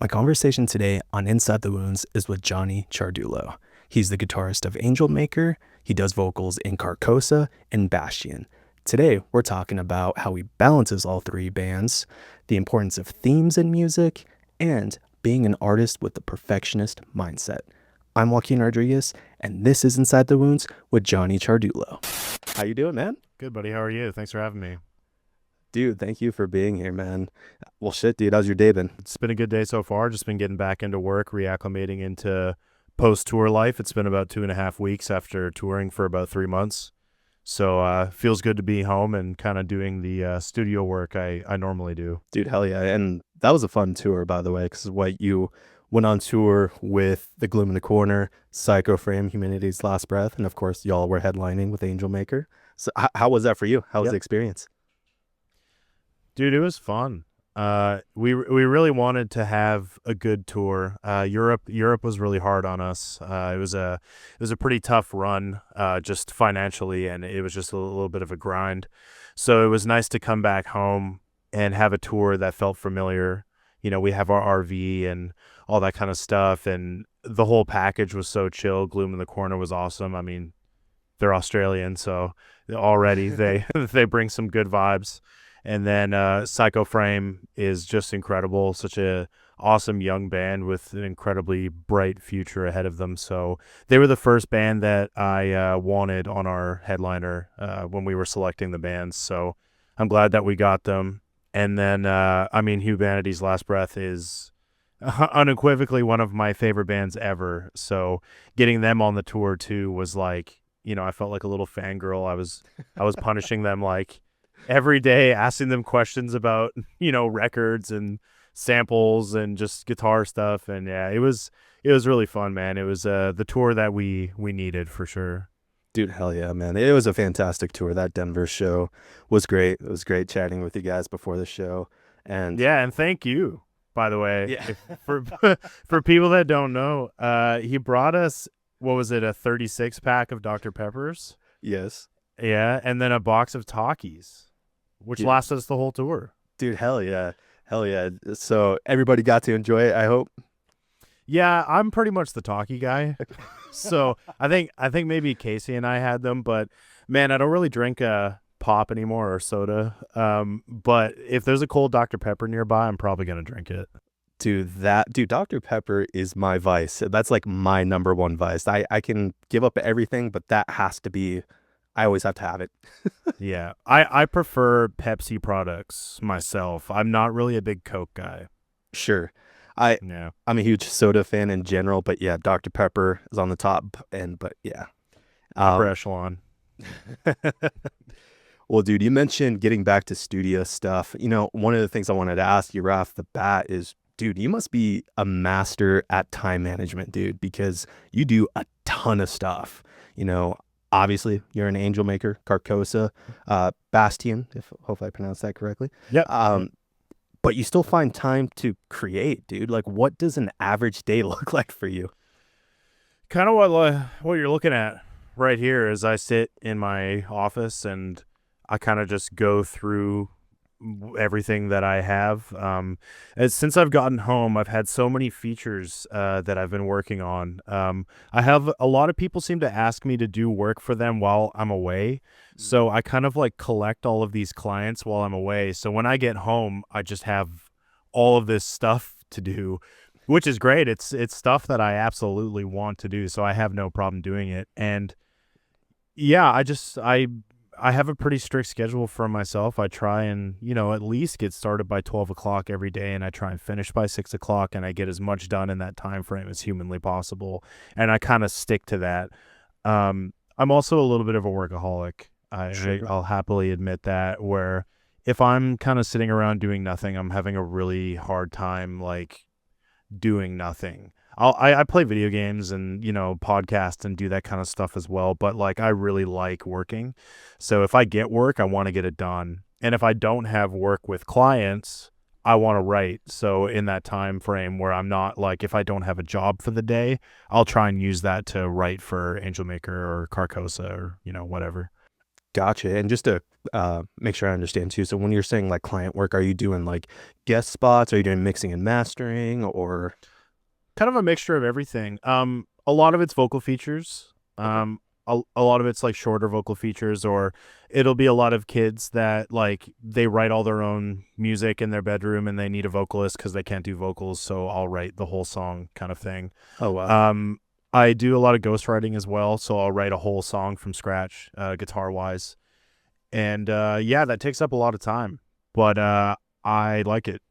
My conversation today on Inside the Wounds is with Johnny Ciardullo. He's the guitarist of Angelmaker. He does vocals in Carcosa and Bastian. Today, we're talking about how he balances all three bands, the importance of themes in music, and being an artist with the perfectionist mindset. I'm Joaquin Rodriguez, and this is Inside the Wounds with Johnny Ciardullo. How you doing, man? Good, buddy. How are you? Thanks for having me. Dude, thank you for being here, man. Well, shit, dude, how's your day been? It's been a good day so far. Just been getting back into work, reacclimating into post-tour life. It's been about 2.5 weeks after touring for about 3 months. So feels good to be home and kind of doing the studio work I normally do. Dude, hell yeah. And that was a fun tour, by the way, because you went on tour with The Gloom in the Corner, Psycho Frame, Humanity's Last Breath, and of course, y'all were headlining with Angelmaker. So how was that for you? How was the experience? Dude, it was fun. We really wanted to have a good tour. Europe was really hard on us. It was a pretty tough run, just financially, and it was just a little bit of a grind. So it was nice to come back home and have a tour that felt familiar. You know, we have our RV and all that kind of stuff, and the whole package was so chill. Gloom in the Corner was awesome. I mean, they're Australian, so already they bring some good vibes. And then Psycho Frame is just incredible. Such a awesome young band with an incredibly bright future ahead of them. So they were the first band that I wanted on our headliner when we were selecting the bands. So I'm glad that we got them. And then, Humanity's Last Breath is unequivocally one of my favorite bands ever. So getting them on the tour too was like, I felt like a little fangirl. I was punishing them like every day, asking them questions about, records and samples and just guitar stuff. And yeah, it was really fun, man. It was the tour that we needed for sure. Dude, hell yeah, man. It was a fantastic tour. That Denver show was great. It was great chatting with you guys before the show. And yeah, and thank you, by the way. Yeah. For people that don't know, he brought us, what was it, a 36 pack of Dr. Peppers? Yes. Yeah, and then a box of Takis, which lasted us the whole tour. Dude, hell yeah. Hell yeah. So everybody got to enjoy it, I hope. Yeah, I'm pretty much the Taki guy. So I think maybe Casey and I had them, but man, I don't really drink pop anymore or soda. But if there's a cold Dr. Pepper nearby, I'm probably gonna drink it. Dude, Dr. Pepper is my vice. That's like my number one vice. I can give up everything, but that has to be, I always have to have it. Yeah, I prefer Pepsi products myself. I'm not really a big Coke guy. Sure. I'm a huge soda fan in general, but yeah, Dr. Pepper is on the top end, but yeah. Upper echelon. Well, dude, you mentioned getting back to studio stuff. One of the things I wanted to ask you right off the bat is, dude, you must be a master at time management, dude, because you do a ton of stuff. Obviously, you're an Angelmaker, Carcosa, Bastian, hopefully I pronounced that correctly. Yeah. But you still find time to create, dude. Like, what does an average day look like for you? Kind of what you're looking at right here is I sit in my office and I kind of just go through everything that I have. Since I've gotten home, I've had so many features that I've been working on. I have a lot of people seem to ask me to do work for them while I'm away. So I kind of like collect all of these clients while I'm away. So when I get home, I just have all of this stuff to do, which is great. It's stuff that I absolutely want to do. So I have no problem doing it. And yeah, I have a pretty strict schedule for myself. I try and, at least get started by 12 o'clock every day, and I try and finish by 6 o'clock, and I get as much done in that time frame as humanly possible. And I kind of stick to that. I'm also a little bit of a workaholic. I'll happily admit that, where if I'm kind of sitting around doing nothing, I'm having a really hard time, like, doing nothing. I play video games and, podcast and do that kind of stuff as well. But like, I really like working. So if I get work, I want to get it done. And if I don't have work with clients, I want to write. So in that time frame where I'm not like, if I don't have a job for the day, I'll try and use that to write for Angelmaker or Carcosa or, whatever. Gotcha. And just to make sure I understand too, so when you're saying like client work, are you doing like guest spots? Are you doing mixing and mastering or? Kind of a mixture of everything. A lot of it's vocal features. Okay. A lot of it's like shorter vocal features, or it'll be a lot of kids that like they write all their own music in their bedroom and they need a vocalist because they can't do vocals. So I'll write the whole song kind of thing. Oh, wow. I do a lot of ghostwriting as well. So I'll write a whole song from scratch, guitar wise. And yeah, that takes up a lot of time, but I like it.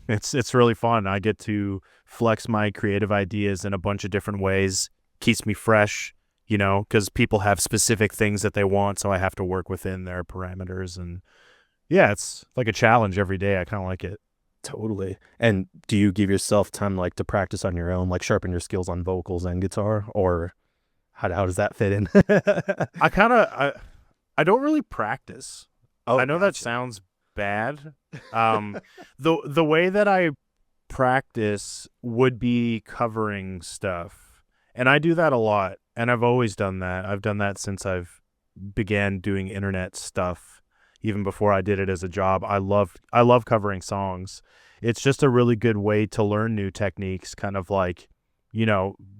It's really fun. I get to flex my creative ideas in a bunch of different ways. Keeps me fresh, because people have specific things that they want, so I have to work within their parameters. And yeah, it's like a challenge every day. I kind of like it. Totally. And do you give yourself time like to practice on your own, like sharpen your skills on vocals and guitar, or how does that fit in? I don't really practice. Oh, I know that gotcha. sounds bad. The way that I practice would be covering stuff, and I do that a lot, and I've always done that. I've done that since I've began doing internet stuff, even before I did it as a job. I love covering songs. It's just a really good way to learn new techniques, kind of like,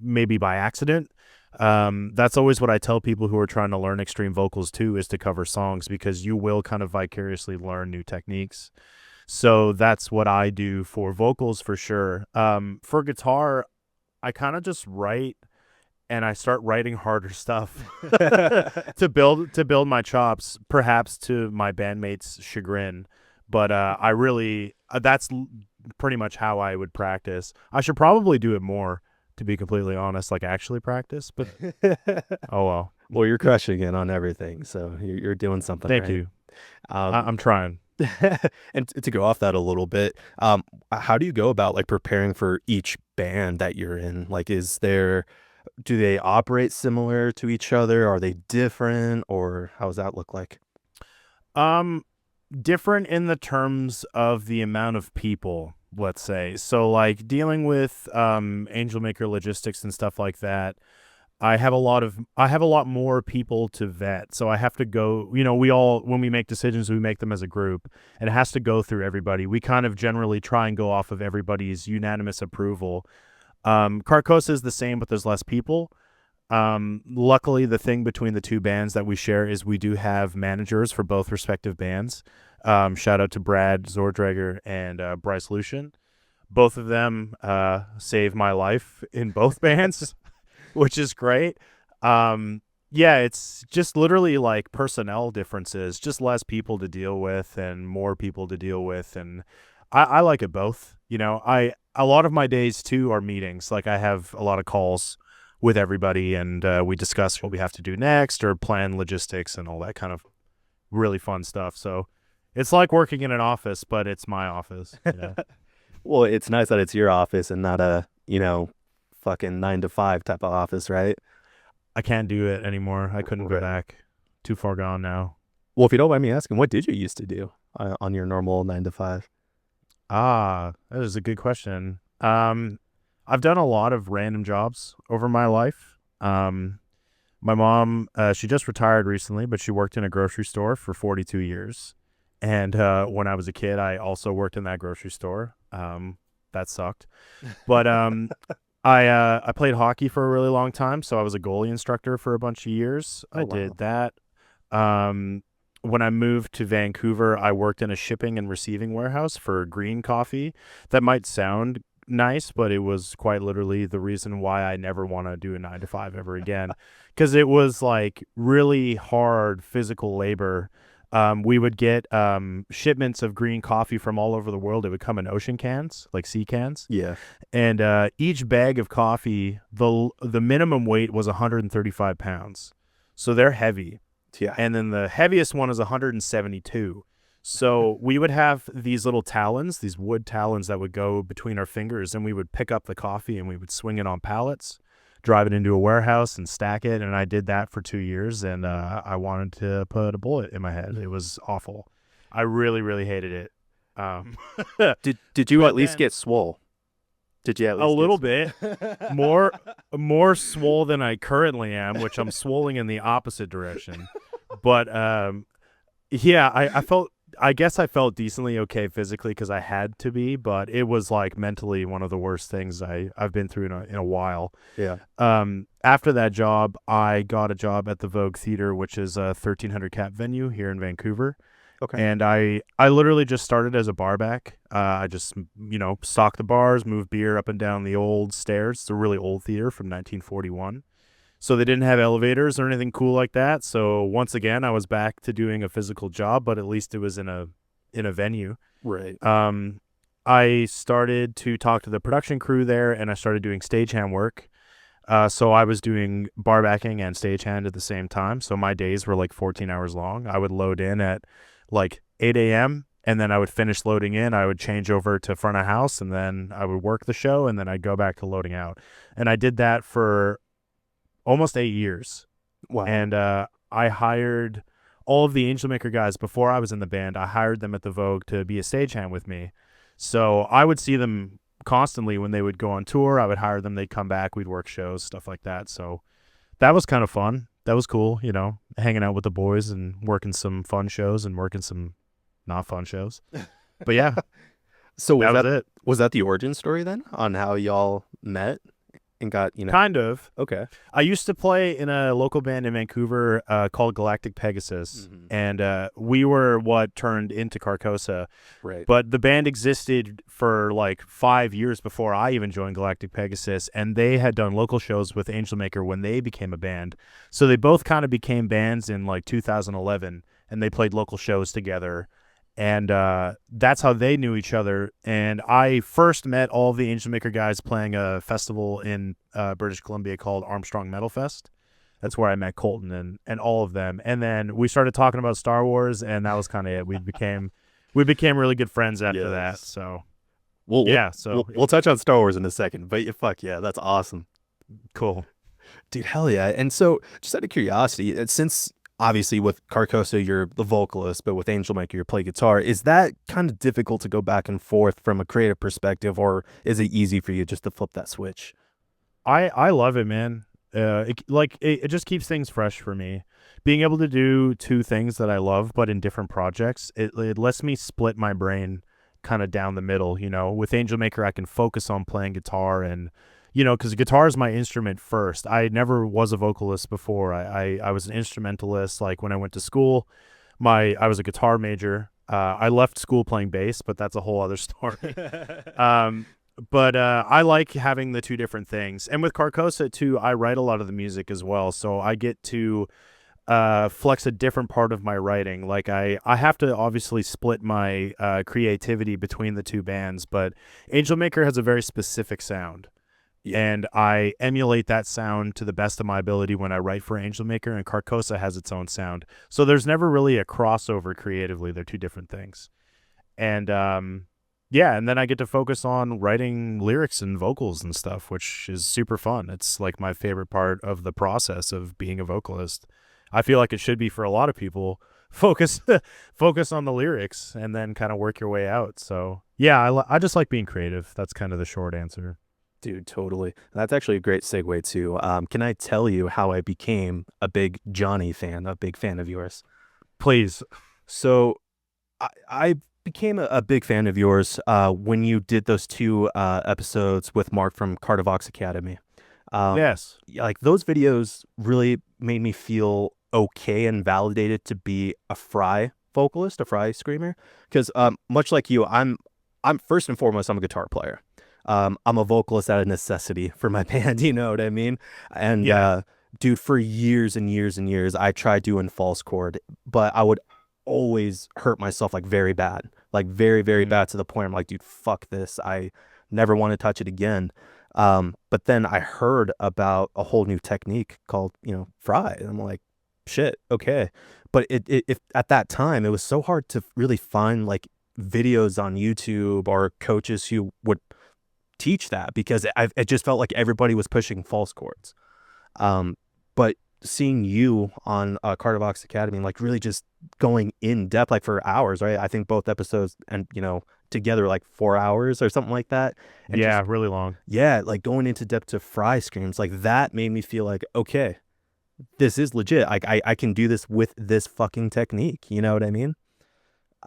maybe by accident. That's always what I tell people who are trying to learn extreme vocals too, is to cover songs, because you will kind of vicariously learn new techniques. So that's what I do for vocals for sure. For guitar, I kind of just write, and I start writing harder stuff to build my chops, perhaps to my bandmates' chagrin. But I really that's pretty much how I would practice. I should probably do it more, to be completely honest, like actually practice. But oh well. Well, you're crushing it on everything, so you're doing something Thank right. you. Um, I'm trying. and to go off that a little bit, how do you go about like preparing for each band that you're in? Like, do they operate similar to each other? Are they different, or how does that look like? Um, Different in the terms of the amount of people, let's say. So like dealing with Angelmaker logistics and stuff like that, I have a lot more people to vet. So I have to go, when we make decisions, we make them as a group, and it has to go through everybody. We kind of generally try and go off of everybody's unanimous approval. Carcosa is the same, but there's less people. Luckily, the thing between the two bands that we share is we do have managers for both respective bands. Shout out to Brad Zordrager and Bryce Lucian. Both of them saved my life in both bands, which is great. Yeah, it's just literally like personnel differences, just less people to deal with and more people to deal with. And I like it both. A lot of my days too are meetings. Like I have a lot of calls with everybody, and we discuss what we have to do next or plan logistics and all that kind of really fun stuff. So it's like working in an office, but it's my office. Well, it's nice that it's your office and not a, fucking 9 to 5 type of office, right? I can't do it anymore. I couldn't go Right. back. Too far gone now. Well, if you don't mind me asking, what did you used to do on your normal 9 to 5? That is a good question. I've done a lot of random jobs over my life. My mom, she just retired recently, but she worked in a grocery store for 42 years. And when I was a kid, I also worked in that grocery store. That sucked. But I played hockey for a really long time, so I was a goalie instructor for a bunch of years. Oh, I wow. did that. When I moved to Vancouver, I worked in a shipping and receiving warehouse for green coffee. That might sound nice, but it was quite literally the reason why I never want to do a 9 to 5 ever again, because it was like really hard physical labor. We would get shipments of green coffee from all over the world. It would come in ocean cans, like sea cans. Yeah. And each bag of coffee, the minimum weight was 135 pounds. So they're heavy. Yeah. And then the heaviest one is 172. So we would have these little talons, these wood talons that would go between our fingers, and we would pick up the coffee and we would swing it on pallets, drive it into a warehouse and stack it. And I did that for 2 years, and I wanted to put a bullet in my head. It was awful. I really, really hated it. Did you But at least then- get swole? Did you at least A get little swole? bit more swole than I currently am, which I'm swollen in the opposite direction. But yeah, I guess I felt decently okay physically because I had to be, but it was like mentally one of the worst things I've been through in a while. Yeah. After that job, I got a job at the Vogue Theater, which is a 1,300 cap venue here in Vancouver. Okay. And I literally just started as a barback. I just, stocked the bars, moved beer up and down the old stairs. It's a really old theater from 1941. So they didn't have elevators or anything cool like that. So once again, I was back to doing a physical job, but at least it was in a venue. Right. I started to talk to the production crew there, and I started doing stagehand work. So I was doing barbacking and stagehand at the same time. So my days were like 14 hours long. I would load in at like 8 a.m. and then I would finish loading in. I would change over to front of house, and then I would work the show, and then I'd go back to loading out. And I did that for almost 8 years. Wow. And I hired all of the Angelmaker guys before I was in the band. I hired them at the Vogue to be a stagehand with me. So I would see them constantly when they would go on tour. I would hire them. They'd come back. We'd work shows, stuff like that. So that was kind of fun. That was cool, hanging out with the boys and working some fun shows and working some not fun shows. But yeah, So was that was it. was that the origin story then on how y'all met and got, Kind of. Okay. I used to play in a local band in Vancouver called Galactic Pegasus, Mhm. and we were what turned into Carcosa. Right. But the band existed for like 5 years before I even joined Galactic Pegasus, and they had done local shows with Angelmaker when they became a band. So they both kind of became bands in like 2011, and they played local shows together. And that's how they knew each other. And I first met all of the Angelmaker guys playing a festival in British Columbia called Armstrong Metal Fest. That's where I met Colton and all of them. And then we started talking about Star Wars, and that was kind of it. We became really good friends after that. Yes. So We'll yeah, so we'll touch on Star Wars in a second, but fuck yeah, that's awesome. cool. Dude, hell yeah. And so, just out of curiosity, since obviously with Carcosa you're the vocalist, but with Angelmaker you play guitar, is that kind of difficult to go back and forth from a creative perspective, or is it easy for you just to flip that switch? I love it, man. It just keeps things fresh for me. Being able to do two things that I love, but in different projects, it lets me split my brain kind of down the middle. With Angelmaker, I can focus on playing guitar and, because guitar is my instrument first. I never was a vocalist before. I was an instrumentalist. Like when I went to school, I was a guitar major. I left school playing bass, but that's a whole other story. But I like having the two different things. And with Carcosa, too, I write a lot of the music as well. So I get to flex a different part of my writing. Like I have to obviously split my creativity between the two bands, but Angelmaker has a very specific sound. Yeah. And I emulate that sound to the best of my ability when I write for Angelmaker, and Carcosa has its own sound. So there's never really a crossover creatively. They're two different things. And yeah, and then I get to focus on writing lyrics and vocals and stuff, which is super fun. It's like my favorite part of the process of being a vocalist. I feel like it should be for a lot of people. Focus on the lyrics and then kind of work your way out. So yeah, I just like being creative. That's kind of the short answer. Dude, totally. That's actually a great segue too. Can I tell you how I became a big Johnny fan, a big fan of yours? Please. So I became a big fan of yours when you did those two episodes with Mark from Carcosa Academy. Yes. Like those videos really made me feel okay and validated to be a fry vocalist, a fry screamer. Because much like you, I'm first and foremost, I'm a guitar player. I'm a vocalist out of necessity for my band, you know what I mean? And Yeah. dude, for years and years and years, I tried doing false chord, but I would always hurt myself like very bad, like very, very Mhm. bad, to the point I'm like, dude, fuck this. I never want to touch it again. But then I heard about a whole new technique called, fry. And I'm like, shit, okay. But if at that time, it was so hard to really find like videos on YouTube or coaches who would teach that, because it just felt like everybody was pushing false chords. But seeing you on Carcosa Academy, like really just going in depth, like for hours, right? I think both episodes and together like 4 hours or something like that. And Really long. yeah, like going into depth to fry screams, like that made me feel like, okay, this is legit. I can do this with this fucking technique. You know what I mean?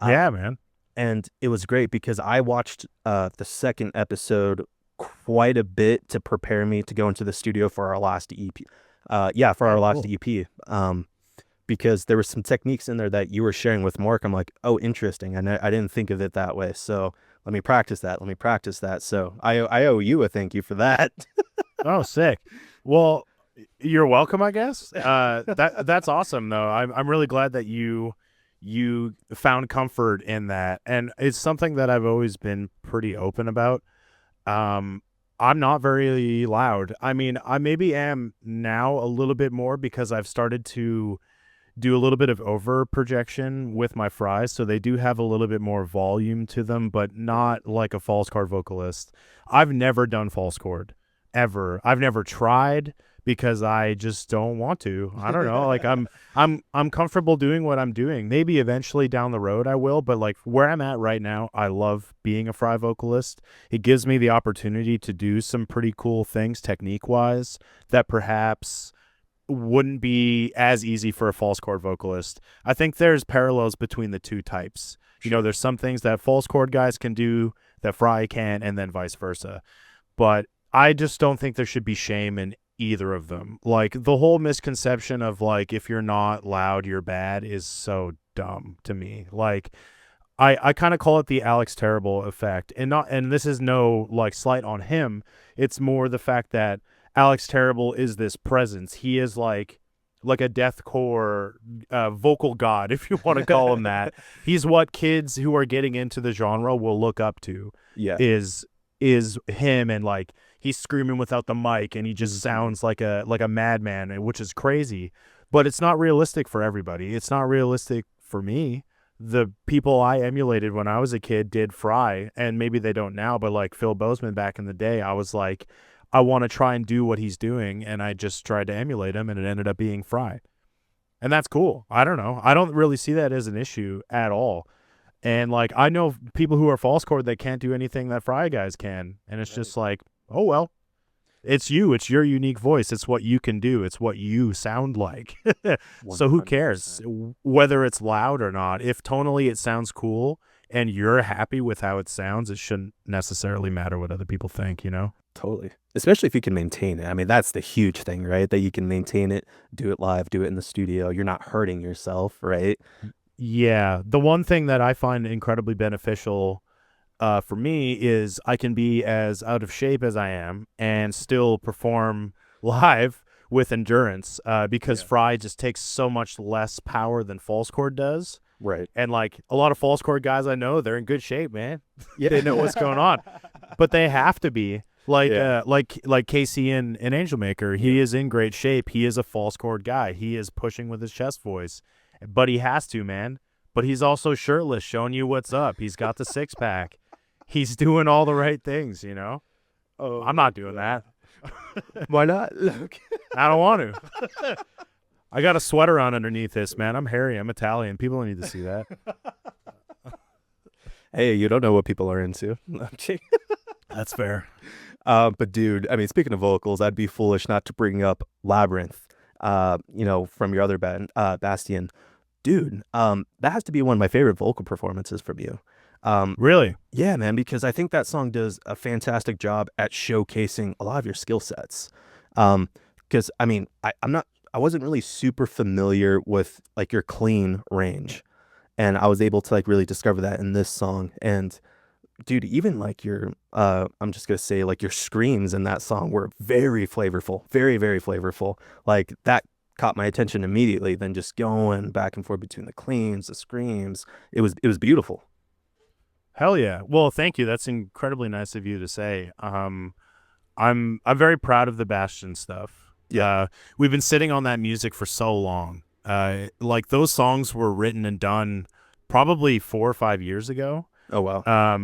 Yeah, man. And it was great because I watched the second episode quite a bit to prepare me to go into the studio for our last EP. For our last Cool. EP. Because there were some techniques in there that you were sharing with Mark. I'm like, oh, interesting. I didn't think of it that way. So let me practice that. Let me practice that. So I owe you a thank you for that. Oh, sick. Well, you're welcome, I guess. That's awesome though. I'm really glad that you found comfort in that. And it's something that I've always been pretty open about. I'm not very loud. I mean, I maybe am now a little bit more because I've started to do a little bit of over projection with my fries, so they do have a little bit more volume to them, but not like a false chord vocalist. I've never done false chord ever. I've never tried because I just don't want to. I don't know. Like I'm comfortable doing what I'm doing. Maybe eventually down the road I will, but like where I'm at right now, I love being a fry vocalist. It gives me the opportunity to do some pretty cool things technique wise that perhaps wouldn't be as easy for a false chord vocalist. I think there's parallels between the two types. You know, there's some things that false chord guys can do that fry can, and then vice versa. But I just don't think there should be shame in either of them. Like the whole misconception of like if you're not loud you're bad is so dumb to me. Like I kind of call it the Alex Terrible effect. And this is no like slight on him. It's more the fact that Alex Terrible is this presence. He is like a deathcore vocal god, if you want to call him that. He's what kids who are getting into the genre will look up to. Yeah. Is him, and like he's screaming without the mic and he just sounds like a madman, which is crazy. But it's not realistic for everybody. It's not realistic for me. The people I emulated when I was a kid did fry, and maybe they don't now, but like Phil Bozeman back in the day, I was like, I want to try and do what he's doing, and I just tried to emulate him, and it ended up being fry. And that's cool. I don't know. I don't really see that as an issue at all. And like I know people who are false chord that can't do anything that fry guys can, and it's just like, oh well, it's you. It's your unique voice. It's what you can do. It's what you sound like. So who cares whether it's loud or not? If tonally it sounds cool and you're happy with how it sounds, it shouldn't necessarily matter what other people think, you know? Totally. Especially if you can maintain it. I mean, that's the huge thing, right? That you can maintain it, do it live, do it in the studio. You're not hurting yourself, right? Yeah. The one thing that I find incredibly beneficial for me is I can be as out of shape as I am and still perform live with endurance because fry just takes so much less power than false chord does. Right. And like a lot of false chord guys I know, they're in good shape, man. Yeah. They know what's going on. But they have to be. Like Casey and Angelmaker, he is in great shape. He is a false chord guy. He is pushing with his chest voice, but he has to, man. But he's also shirtless, showing you what's up. He's got the six pack. He's doing all the right things, you know. Oh, I'm not doing that. Why not? Look. I don't want to. I got a sweater on underneath this, man. I'm hairy. I'm Italian. People need to see that. Hey, you don't know what people are into. That's fair. But dude, I mean, speaking of vocals, I'd be foolish not to bring up Labyrinth, from your other band, Bastian. Dude, that has to be one of my favorite vocal performances from you. Really? Yeah, man, because I think that song does a fantastic job at showcasing a lot of your skill sets. Because I mean, I wasn't really super familiar with like your clean range, and I was able to like really discover that in this song. And dude, even like your I'm just gonna say like your screams in that song were very flavorful, very, very flavorful. Like that caught my attention immediately. Then just going back and forth between the cleans, the screams, it was beautiful. Hell yeah. Well, thank you. That's incredibly nice of you to say. I'm very proud of the Bastian stuff. Yeah. We've been sitting on that music for so long. Like those songs were written and done probably 4 or 5 years ago. Oh wow.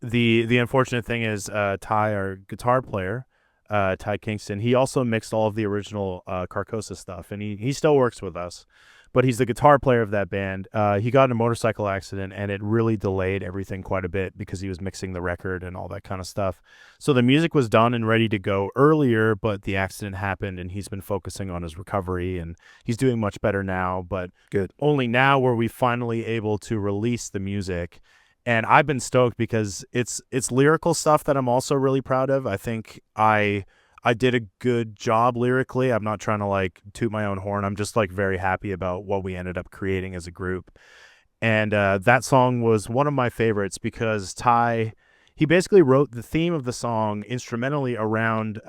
The unfortunate thing is Ty, our guitar player, Ty Kingston, he also mixed all of the original Carcosa stuff, and he still works with us. but he's the guitar player of that band. He got in a motorcycle accident, and it really delayed everything quite a bit because he was mixing the record and all that kind of stuff. So the music was done and ready to go earlier, but the accident happened, and he's been focusing on his recovery, and he's doing much better now. But Good. only now were we finally able to release the music. And I've been stoked because it's lyrical stuff that I'm also really proud of. I think I did a good job lyrically. I'm not trying to like toot my own horn. I'm just like very happy about what we ended up creating as a group. And that song was one of my favorites because Ty, he basically wrote the theme of the song instrumentally around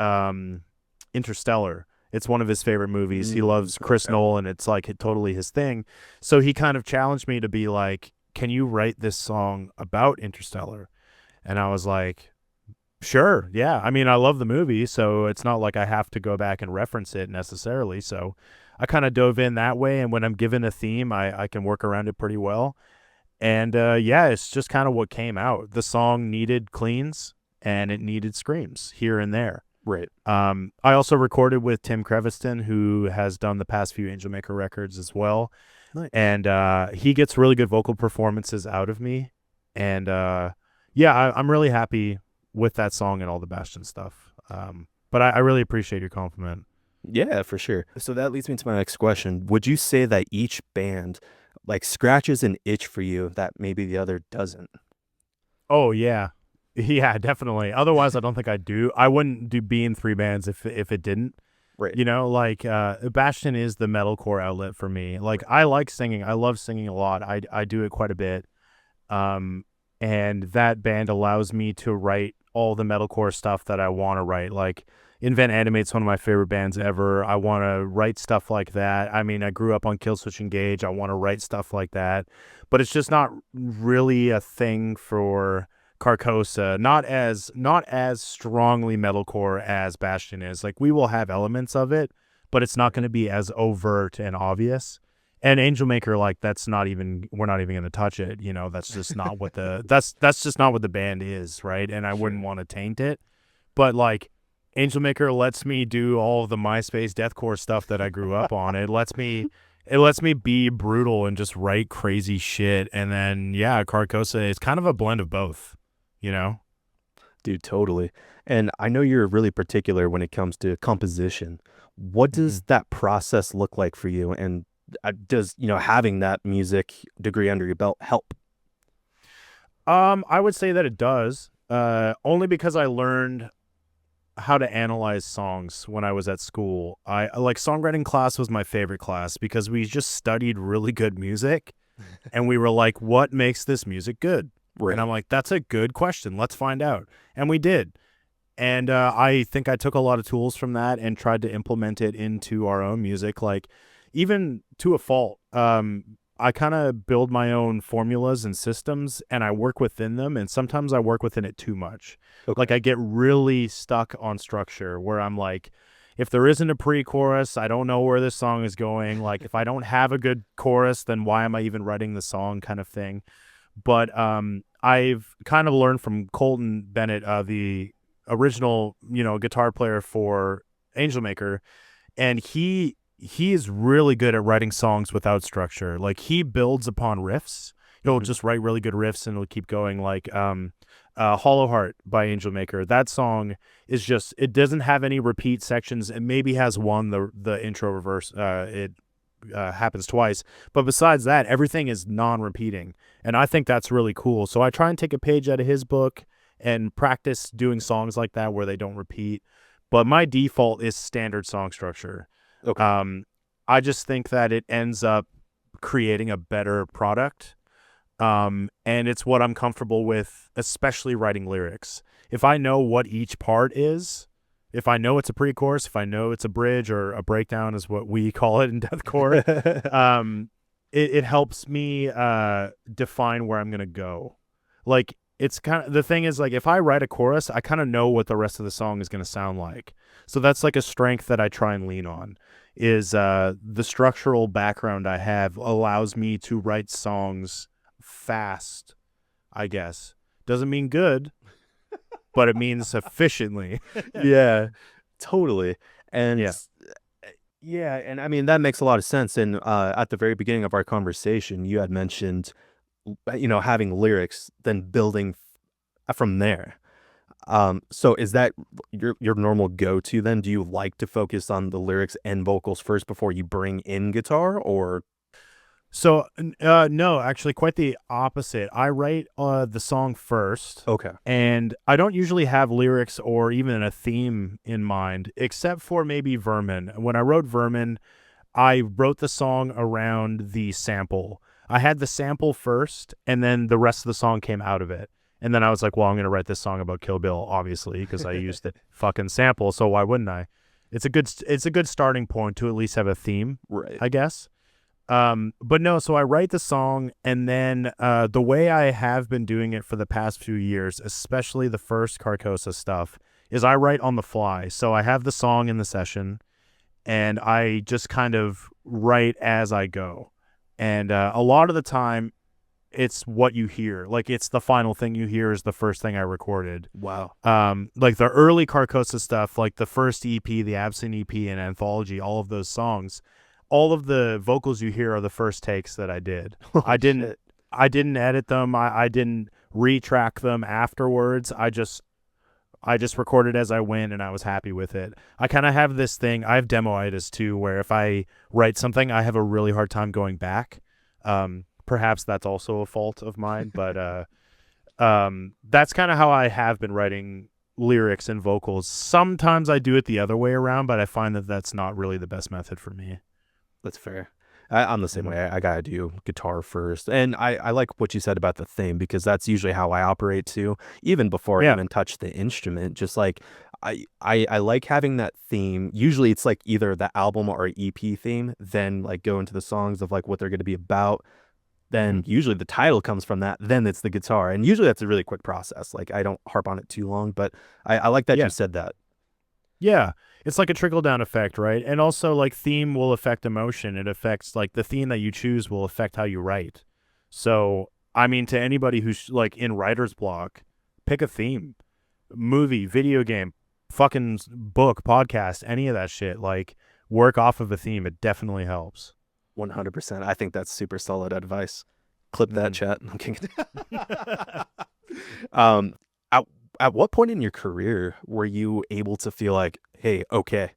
Interstellar. It's one of his favorite movies. He loves Chris Nolan. It's like totally his thing. So he kind of challenged me to be like, can you write this song about Interstellar? And I was like, sure, yeah. I mean, I love the movie, so it's not like I have to go back and reference it necessarily. So I kind of dove in that way, and when I'm given a theme, I can work around it pretty well. And yeah, it's just kind of what came out. The song needed cleans, and it needed screams here and there. Right. I also recorded with Tim Creviston, who has done the past few Angelmaker records as well. Nice. And he gets really good vocal performances out of me. And yeah, I'm really happy with that song and all the Bastian stuff. But I really appreciate your compliment. Yeah, for sure. So that leads me to my next question. Would you say that each band like scratches an itch for you that maybe the other doesn't? Oh, yeah. Yeah, definitely. Otherwise, I don't think I'd do. I wouldn't be in 3 bands if it didn't. Right. You know, like Bastian is the metalcore outlet for me. Like I like singing. I love singing a lot. I do it quite a bit. And that band allows me to write all the metalcore stuff that I want to write. Like Invent Animate's one of my favorite bands ever. I want to write stuff like that. I mean, I grew up on Killswitch Engage. I want to write stuff like that. But it's just not really a thing for Carcosa, not as strongly metalcore as Bastian is. Like we will have elements of it, but it's not going to be as overt and obvious. And Angelmaker, like we're not even going to touch it. You know, that's just not what that's just not what the band is, right? And I wouldn't want to taint it. But like Angelmaker lets me do all of the MySpace deathcore stuff that I grew up on. It lets me be brutal and just write crazy shit. And then yeah, Carcosa is kind of a blend of both. You know? Dude, totally. And I know you're really particular when it comes to composition. What does that process look like for you? And does, having that music degree under your belt help? I would say that it does. Only because I learned how to analyze songs when I was at school. I like songwriting class was my favorite class because we just studied really good music and we were like, what makes this music good? Right. And I'm like, that's a good question. Let's find out. And we did. And I think I took a lot of tools from that and tried to implement it into our own music. Like even to a fault, I kind of build my own formulas and systems and I work within them. And sometimes I work within it too much. Okay. Like I get really stuck on structure where I'm like, if there isn't a pre-chorus, I don't know where this song is going. Like if I don't have a good chorus, then why am I even writing the song kind of thing? But I've kind of learned from Colton Bennett, the original, guitar player for Angelmaker, and he is really good at writing songs without structure. Like he builds upon riffs. He'll just write really good riffs and it'll keep going. Like Hollow Heart by Angelmaker. That song is just, it doesn't have any repeat sections. It maybe has one, the intro reverse. It happens twice, but besides that, everything is non-repeating, and I think that's really cool. So I try and take a page out of his book and practice doing songs like that where they don't repeat. But my default is standard song structure. Okay. I just think that it ends up creating a better product, and it's what I'm comfortable with, especially writing lyrics. If I know what each part is, if I know it's a pre-chorus, if I know it's a bridge or a breakdown is what we call it in deathcore, it helps me define where I'm going to go. Like it's kind of, the thing is like, if I write a chorus, I kind of know what the rest of the song is going to sound like. So that's like a strength that I try and lean on is the structural background I have allows me to write songs fast, I guess. Doesn't mean good, but it means efficiently. Yeah, totally. And yeah. Yeah, and I mean that makes a lot of sense. And at the very beginning of our conversation, you had mentioned, having lyrics, then building from there. So is that your normal go-to then? Do you like to focus on the lyrics and vocals first before you bring in guitar, or So, no, actually, quite the opposite. I write the song first, okay? and I don't usually have lyrics or even a theme in mind, except for maybe Vermin. When I wrote Vermin, I wrote the song around the sample. I had the sample first, and then the rest of the song came out of it. And then I was like, well, I'm going to write this song about Kill Bill, obviously, because I used the fucking sample. So why wouldn't I? It's a good starting point to at least have a theme, Right. I guess. But no, so I write the song, and then the way I have been doing it for the past few years, especially the first Carcosa stuff, is I write on the fly. So I have the song in the session, and I just kind of write as I go. And a lot of the time, it's what you hear. Like, it's the final thing you hear is the first thing I recorded. Wow. Like the early Carcosa stuff, like the first EP, the Absent EP, and Anthology, all of those songs, all of the vocals you hear are the first takes that I did. Holy I didn't shit. I didn't edit them. I didn't retrack them afterwards. I just recorded as I went, and I was happy with it. I kind of have this thing. I have demoitis too, where if I write something, I have a really hard time going back. Perhaps that's also a fault of mine, but that's kind of how I have been writing lyrics and vocals. Sometimes I do it the other way around, but I find that that's not really the best method for me. That's fair. I'm the same Mhm. way. I gotta do guitar first, and I like what you said about the theme because that's usually how I operate too. Even before I Yeah. even touch the instrument, just like I like having that theme. Usually, it's like either the album or EP theme, then like go into the songs of like what they're going to be about. Mhm. Then usually the title comes from that. Then it's the guitar, and usually that's a really quick process. Like I don't harp on it too long, but I like that you Yeah. said that. Yeah. It's like a trickle down effect, right? And also, like, theme will affect emotion. It affects, like, the theme that you choose will affect how you write. So, I mean, to anybody who's like in writer's block, pick a theme: movie, video game, fucking book, podcast, any of that shit. Like, work off of a theme. It definitely helps. 100%. I think that's super solid advice. Clip that, Mhm. chat. I'm kidding. um, at, at what point in your career were you able to feel like, hey, okay,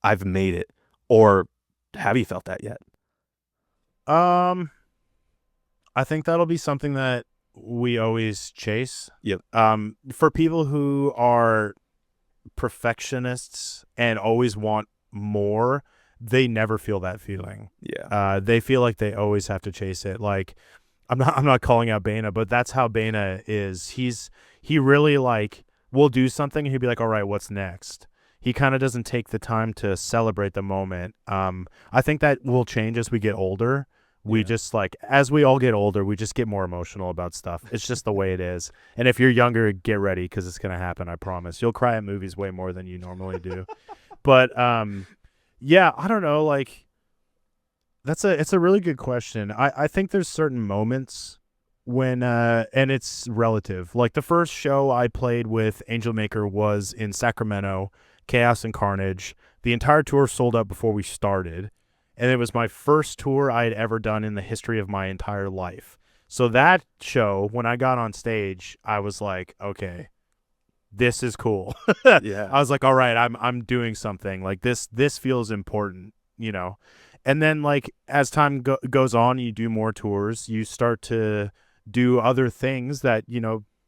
I've made it? Or have you felt that yet? um, I think that'll be something that we always chase. Yep. For people who are perfectionists and always want more, they never feel that feeling. Yeah. They feel like they always have to chase it. Like, I'm not calling out Bana, but that's how Bana is. He really, like, will do something and he'll be like, all right, what's next? He kind of doesn't take the time to celebrate the moment. I think that will change as we get older. We Yeah. just, like, as we all get older, we just get more emotional about stuff. It's just the way it is. And if you're younger, get ready because it's gonna happen. I promise. You'll cry at movies way more than you normally do. But yeah, I don't know. Like, it's a really good question. I think there's certain moments when and it's relative. Like, the first show I played with Angelmaker was in Sacramento, Chaos and Carnage. The entire tour sold out before we started, and it was my first tour I had ever done in the history of my entire life. So that show, when I got on stage, I was like, okay, this is cool. Yeah. I was like, all right, I'm doing something. Like, this feels important, you know. And then, like, as time goes on, you do more tours, you start to do other things that,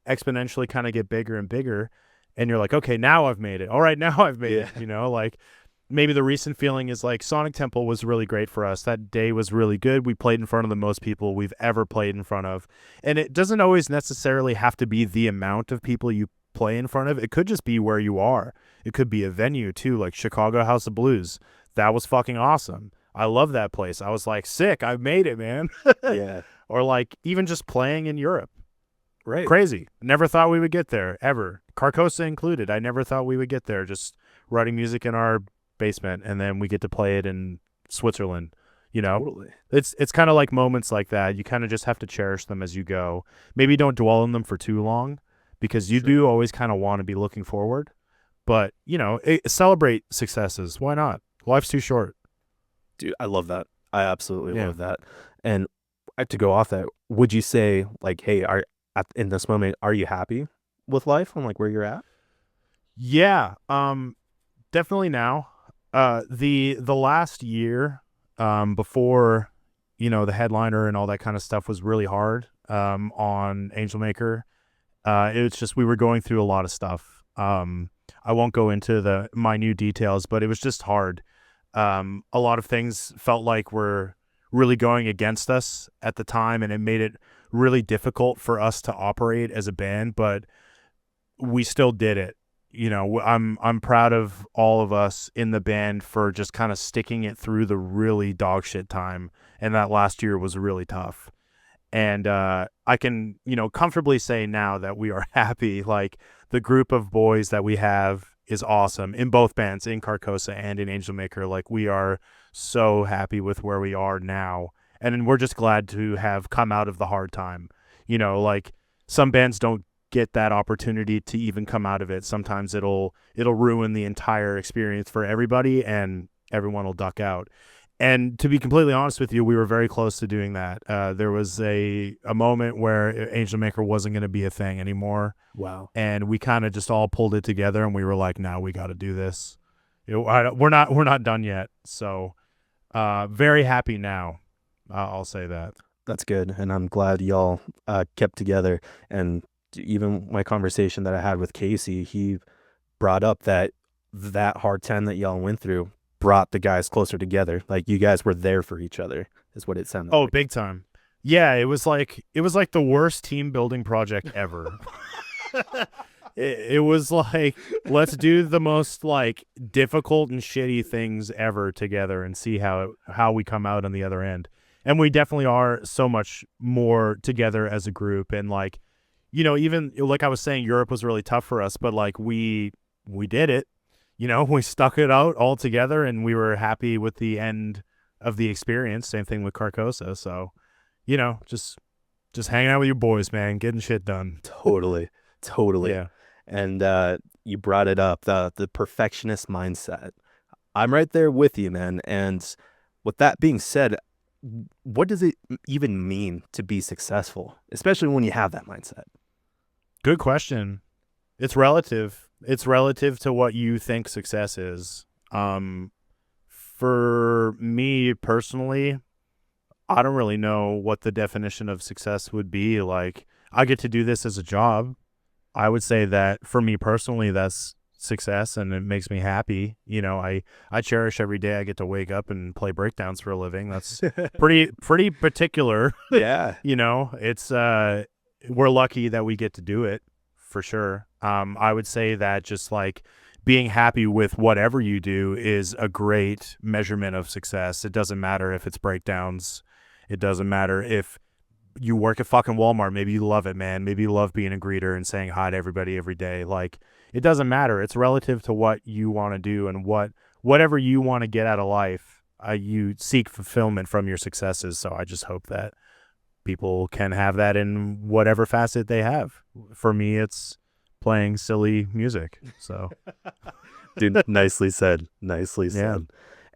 exponentially kind of get bigger and bigger, and you're like, okay, now I've made it. All right, now I've made it, like, maybe the recent feeling is like Sonic Temple was really great for us. That day was really good. We played in front of the most people we've ever played in front of. And it doesn't always necessarily have to be the amount of people you play in front of. It could just be where you are. It could be a venue too, like Chicago House of Blues. That was fucking awesome. I love that place. I was like, sick, I made it, man. Yeah. Or like even just playing in Europe. Right. Crazy. Never thought we would get there, ever. Carcosa included. I never thought we would get there. Just writing music in our basement, and then we get to play it in Switzerland. Totally. It's kind of like moments like that. You kind of just have to cherish them as you go. Maybe don't dwell on them for too long, because you do always kind of want to be looking forward. But celebrate successes. Why not? Life's too short. Dude, I love that. I absolutely Yeah. love that. And to go off that, would you say like, hey, in this moment, are you happy with life and like where you're at? Yeah. Definitely now. The last year, before, the headliner and all that kind of stuff was really hard, on Angelmaker. It's just, we were going through a lot of stuff. I won't go into the minute details, but it was just hard. A lot of things felt like were really going against us at the time, and it made it really difficult for us to operate as a band, but we still did it. I'm proud of all of us in the band for just kind of sticking it through the really dog shit time, and that last year was really tough. And I can, comfortably say now that we are happy. Like, the group of boys that we have is awesome in both bands, in Carcosa and in Angelmaker. Like, we are so happy with where we are now. And we're just glad to have come out of the hard time. Like, some bands don't get that opportunity to even come out of it. Sometimes it'll ruin the entire experience for everybody, and everyone will duck out. And to be completely honest with you, we were very close to doing that. There was a moment where Angelmaker wasn't going to be a thing anymore. Wow. And we kind of just all pulled it together, and we were like, "No, we got to do this. We're not done yet." So, very happy now. I'll say that. That's good. And I'm glad y'all kept together. And even my conversation that I had with Casey, he brought up that hard time that y'all went through brought the guys closer together. Like, you guys were there for each other, is what it sounded Oh, like. big time. Yeah, it was like the worst team building project ever. It was like, let's do the most like difficult and shitty things ever together and see how we come out on the other end. And we definitely are so much more together as a group. And like, even like I was saying, Europe was really tough for us, but like we did it. We stuck it out all together, and we were happy with the end of the experience. Same thing with Carcosa. So, just hanging out with your boys, man, getting shit done. Totally. Yeah. And you brought it up, the perfectionist mindset. I'm right there with you, man. And with that being said, what does it even mean to be successful, especially when you have that mindset? Good question. It's relative. It's relative to what you think success is. For me personally, I don't really know what the definition of success would be. Like, I get to do this as a job. I would say that for me personally, that's success, and it makes me happy. I cherish every day I get to wake up and play breakdowns for a living. That's pretty particular. Yeah. It's we're lucky that we get to do it, for sure. I would say that just like being happy with whatever you do is a great measurement of success. It doesn't matter if it's breakdowns. It doesn't matter if you work at fucking Walmart. Maybe you love it, man. Maybe you love being a greeter and saying hi to everybody every day. Like, it doesn't matter. It's relative to what you want to do, and whatever you want to get out of life. You seek fulfillment from your successes. So I just hope that people can have that in whatever facet they have. For me, it's playing silly music. So, Dude, nicely said. Nicely Yeah. said.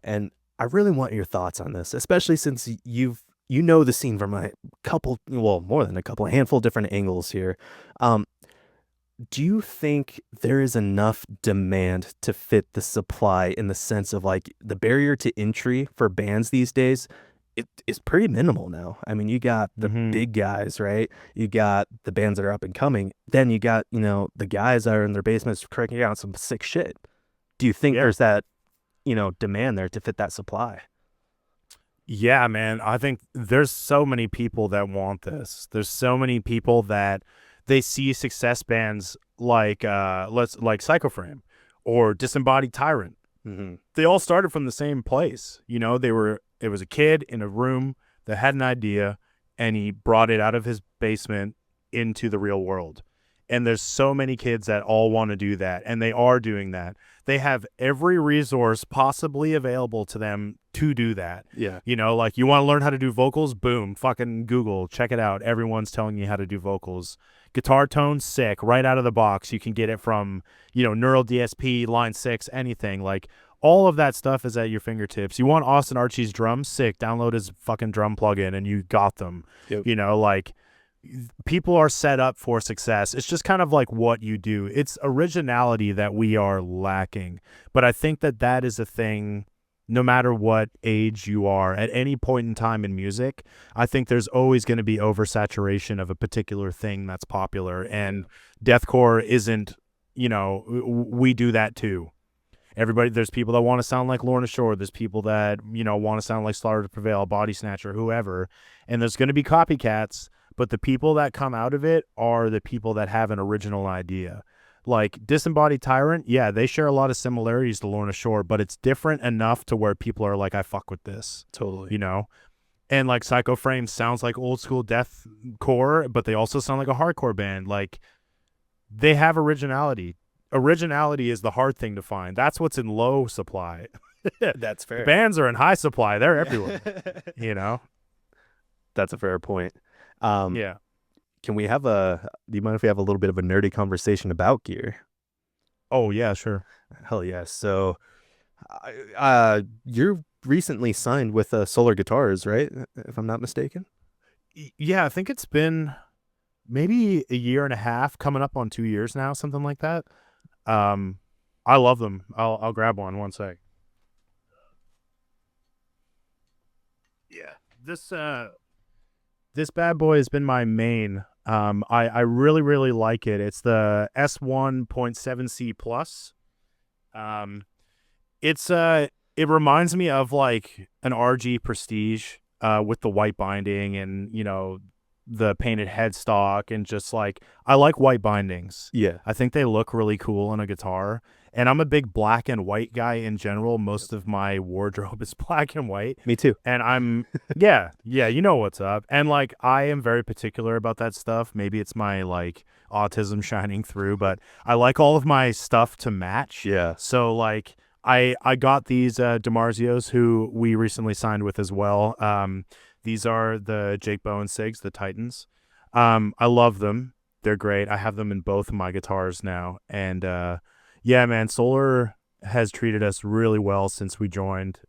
And I really want your thoughts on this, especially since you know the scene from a couple, well, more than a couple, a handful of different angles here. Do you think there is enough demand to fit the supply, in the sense of like the barrier to entry for bands these days? It is pretty minimal now. I mean, you got the big guys, right? You got the bands that are up and coming. Then you got, the guys that are in their basements cranking out some sick shit. Do you think there's that, demand there to fit that supply? Yeah, man. I think there's so many people that want this. There's so many people that they see success bands like Psychoframe or Disembodied Tyrant. Mm-hmm. They all started from the same place. It was a kid in a room that had an idea, and he brought it out of his basement into the real world. And there's so many kids that all want to do that, and they are doing that. They have every resource possibly available to them to do that. Yeah. Like, you want to learn how to do vocals? Boom, fucking Google, check it out. Everyone's telling you how to do vocals. Guitar tone, sick, right out of the box. You can get it from, Neural DSP, Line 6, anything. Like, all of that stuff is at your fingertips. You want Austin Archie's drums? Sick. Download his fucking drum plugin and you got them. Yep. You know, like, people are set up for success. It's just kind of like what you do. It's originality that we are lacking. But I think that is a thing, no matter what age you are, at any point in time in music. I think there's always going to be oversaturation of a particular thing that's popular. And deathcore isn't, you know, we do that too. There's people that want to sound like Lorna Shore. There's people that, you know, want to sound like Slaughter to Prevail, Body Snatcher, whoever. And there's going to be copycats. But the people that come out of it are the people that have an original idea. Like Disembodied Tyrant, yeah, they share a lot of similarities to Lorna Shore, but it's different enough to where people are like, I fuck with this. Totally. You know? And like Psycho Frame sounds like old school deathcore, but they also sound like a hardcore band. Like, they have originality. Originality is the hard thing to find. That's what's in low supply. That's fair. Bands are in high supply. They're everywhere. You know? That's a fair point. Yeah. Can we have do you mind if we have a little bit of a nerdy conversation about gear? Oh, yeah, sure. Hell yeah. So, you're recently signed with Solar Guitars, right? If I'm not mistaken. Yeah, I think it's been maybe a year and a half, coming up on 2 years now, something like that. I love them. I'll grab one sec. Yeah. This bad boy has been my main. I really, really like it. It's the S1.7C Plus. It reminds me of like an RG Prestige with the white binding and, you know, the painted headstock, and just like, I like white bindings. Yeah. I think they look really cool on a guitar. And I'm a big black and white guy in general. Most of my wardrobe is black and white. Me too. And I'm, yeah, you know what's up. And like, I am very particular about that stuff. Maybe it's my like autism shining through, but I like all of my stuff to match. Yeah. So like, I got these DiMarzios, who we recently signed with as well. These are the Jake Bowen Sigs, the Titans. I love them. They're great. I have them in both of my guitars now. And yeah, man, Solar has treated us really well since we joined.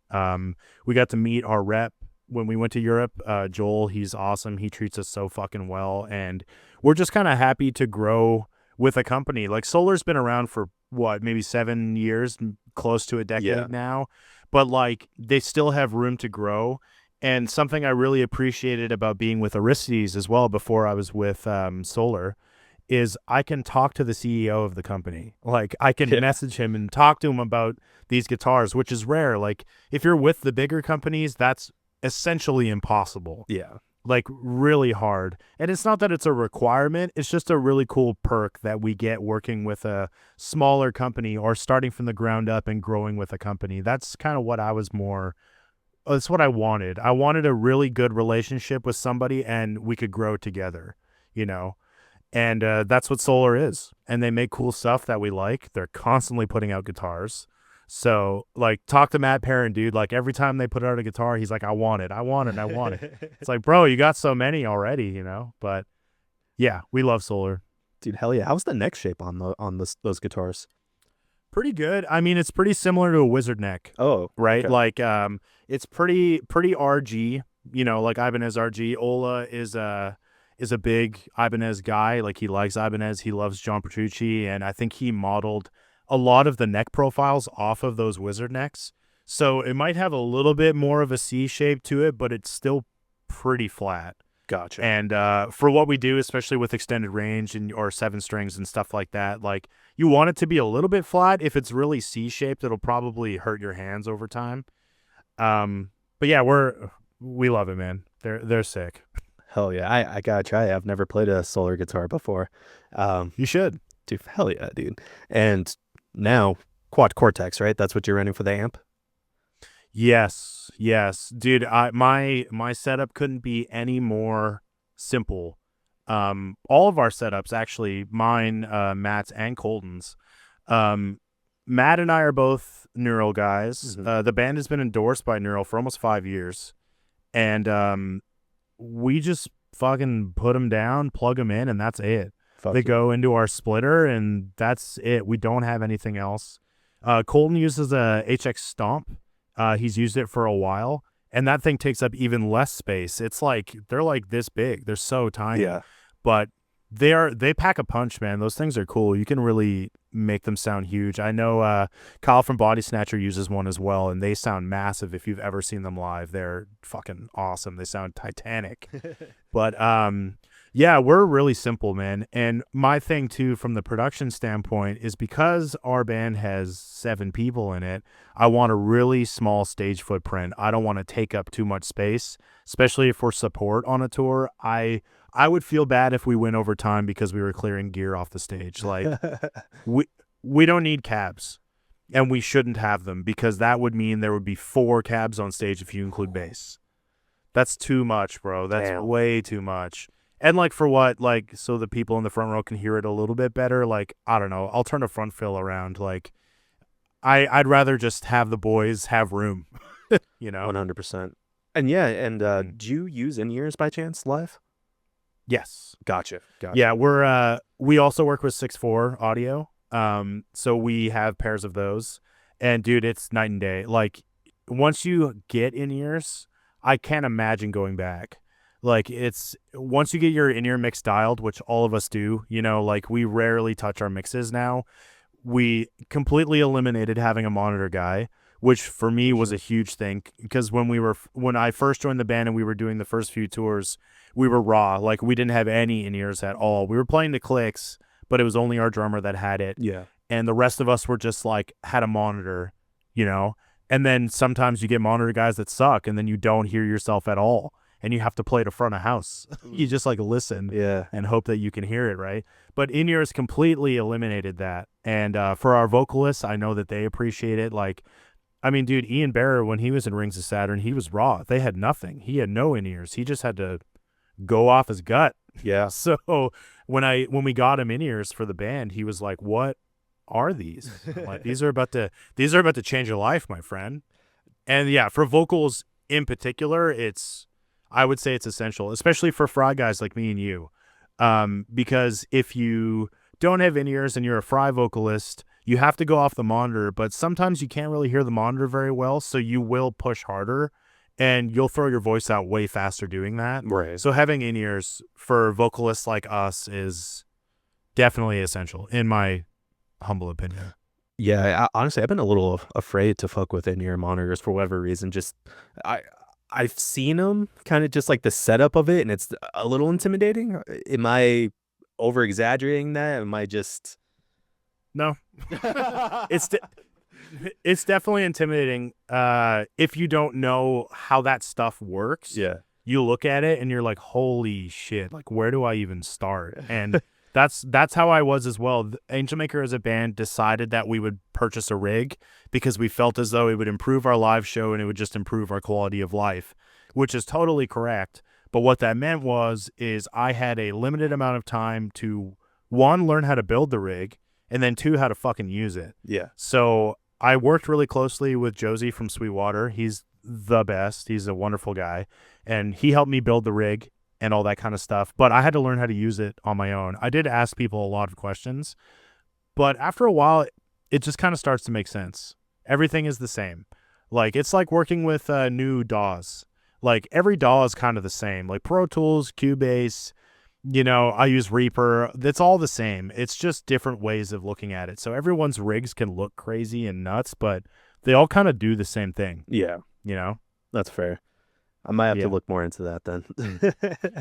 We got to meet our rep when we went to Europe. Joel, he's awesome. He treats us so fucking well. And we're just kind of happy to grow with a company. Like, Solar's been around for, what, maybe 7 years, close to a decade now. But, like, they still have room to grow. And something I really appreciated about being with Aristides as well before I was with Solar is I can talk to the CEO of the company. Like, I can message him and talk to him about these guitars, which is rare. Like, if you're with the bigger companies, that's essentially impossible. Yeah. Like, really hard. And it's not that it's a requirement. It's just a really cool perk that we get working with a smaller company or starting from the ground up and growing with a company. That's kind of what that's what I wanted. I wanted a really good relationship with somebody and we could grow together, you know? And that's what Solar is. And they make cool stuff that we like. They're constantly putting out guitars. So, like, talk to Matt Perrin, dude. Like, every time they put out a guitar, he's like, I want it. It's like, bro, you got so many already, you know? But, yeah, we love Solar. Dude, hell yeah. How's the neck shape on those guitars? Pretty good. I mean, it's pretty similar to a Wizard neck. Oh, right. Okay. Like, it's pretty RG, you know, like Ibanez RG. Ola is a big Ibanez guy. Like, he likes Ibanez. He loves John Petrucci. And I think he modeled a lot of the neck profiles off of those Wizard necks. So it might have a little bit more of a C shape to it, but it's still pretty flat. Gotcha. And for what we do, especially with extended range or 7 strings and stuff like that, like, you want it to be a little bit flat. If it's really C shaped, it'll probably hurt your hands over time. But yeah, we love it, man. They're sick. Hell yeah. I gotta try it. I've never played a Solar guitar before. You should. Dude, hell yeah, dude. And now Quad Cortex, right? That's what you're running for the amp? Yes, dude. My setup couldn't be any more simple. All of our setups, actually, mine, Matt's, and Colton's. Matt and I are both Neural guys. Mm-hmm. The band has been endorsed by Neural for almost 5 years, and we just fucking put them down, plug them in, and that's it. They go into our splitter, and that's it. We don't have anything else. Colton uses a HX Stomp. He's used it for a while, and that thing takes up even less space. It's like they're like this big. They're so tiny. Yeah. But they pack a punch, man. Those things are cool. You can really make them sound huge. I know Kyle from Body Snatcher uses one as well, and they sound massive. If you've ever seen them live, they're fucking awesome. They sound titanic. But yeah, we're really simple, man. And my thing too, from the production standpoint, is because our band has 7 people in it, I want a really small stage footprint. I don't want to take up too much space, especially for support on a tour. I would feel bad if we went over time because we were clearing gear off the stage. Like we don't need cabs, and we shouldn't have them, because that would mean there would be 4 cabs on stage if you include bass. That's too much, bro. That's way too much. And like for what? Like so the people in the front row can hear it a little bit better. Like, I don't know. I'll turn a front fill around. Like I'd rather just have the boys have room. 100%. And yeah, and do you use in-ears by chance live? Yes. Gotcha. Yeah, we also work with 6.4 audio. So we have pairs of those. And dude, it's night and day. Like once you get in-ears, I can't imagine going back. Like it's once you get your in-ear mix dialed, which all of us do, like we rarely touch our mixes now. We completely eliminated having a monitor guy, which for me was a huge thing, because when I first joined the band and we were doing the first few tours, we were raw. Like we didn't have any in-ears at all. We were playing the clicks, but it was only our drummer that had it. Yeah. And the rest of us were just like had a monitor, and then sometimes you get monitor guys that suck, and then you don't hear yourself at all. And you have to play to front of house. You just like listen and hope that you can hear it, right? But in-ears completely eliminated that. And for our vocalists, I know that they appreciate it. Like, I mean, dude, Ian Barrer, when he was in Rings of Saturn, he was raw. They had nothing. He had no in-ears. He just had to go off his gut. Yeah. So when we got him in-ears for the band, he was like, "What are these? Like, these are about to change your life, my friend." And yeah, for vocals in particular, I would say it's essential, especially for fry guys like me and you, because if you don't have in-ears and you're a fry vocalist, you have to go off the monitor, but sometimes you can't really hear the monitor very well, so you will push harder, and you'll throw your voice out way faster doing that. Right. So having in-ears for vocalists like us is definitely essential, in my humble opinion. Yeah, honestly, I've been a little afraid to fuck with in-ear monitors for whatever reason. Just I've seen them, kind of just like the setup of it, and it's a little intimidating. Am I over exaggerating that? Am I just no? It's definitely intimidating. If you don't know how that stuff works, you look at it and you're like, holy shit! Like, where do I even start? And that's how I was as well. Angelmaker as a band decided that we would purchase a rig because we felt as though it would improve our live show and it would just improve our quality of life, which is totally correct. But what that meant is I had a limited amount of time to, 1, learn how to build the rig, and then 2, how to fucking use it. Yeah. So I worked really closely with Josie from Sweetwater. He's the best. He's a wonderful guy. And he helped me build the rig and all that kind of stuff. But I had to learn how to use it on my own. I did ask people a lot of questions, but after a while, it just kind of starts to make sense. Everything is the same. Like, it's like working with new DAWs. Like, every DAW is kind of the same. Like Pro Tools, Cubase, I use Reaper. It's all the same. It's just different ways of looking at it. So everyone's rigs can look crazy and nuts, but they all kind of do the same thing. Yeah. That's fair. I might have to look more into that then.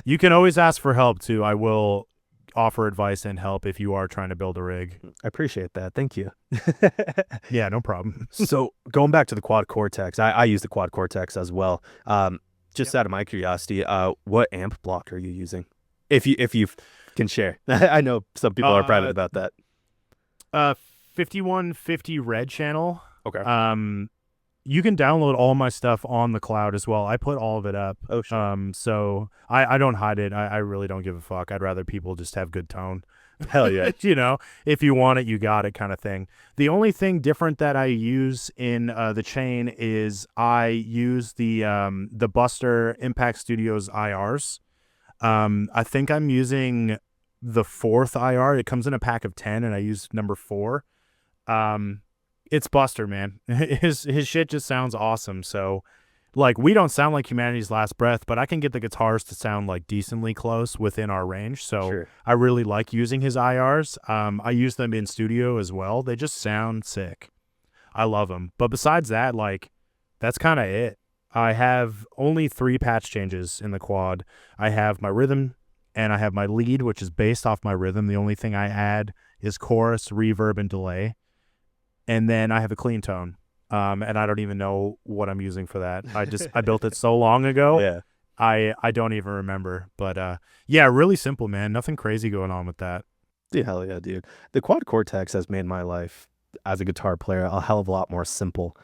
You can always ask for help too. I will offer advice and help if you are trying to build a rig. I appreciate that. Thank you. Yeah, no problem. So going back to the Quad Cortex, I use the Quad Cortex as well. Just out of my curiosity, what amp block are you using? If you can share. I know some people are private about that. 5150 red channel. Okay. You can download all my stuff on the cloud as well. I put all of it up. Oh, sure. So I don't hide it. I really don't give a fuck. I'd rather people just have good tone. Hell yeah. If you want it, you got it kind of thing. The only thing different that I use in the chain is I use the Buster Impact Studios IRs. I think I'm using the 4th IR. It comes in a pack of 10, and I use number 4. It's Buster, man. His shit just sounds awesome. So, like, we don't sound like Humanity's Last Breath, but I can get the guitars to sound like decently close within our range. So Sure. I really like using his IRs. I use them in studio as well. They just sound sick. I love them. But besides that, like, that's kind of it. I have only 3 patch changes in the quad. I have my rhythm and I have my lead, which is based off my rhythm. The only thing I add is chorus, reverb, and delay. And then I have a clean tone. And I don't even know what I'm using for that. I built it so long ago. Yeah. I don't even remember. But yeah, really simple, man. Nothing crazy going on with that. Dude, hell yeah, dude. The Quad Cortex has made my life as a guitar player a hell of a lot more simple.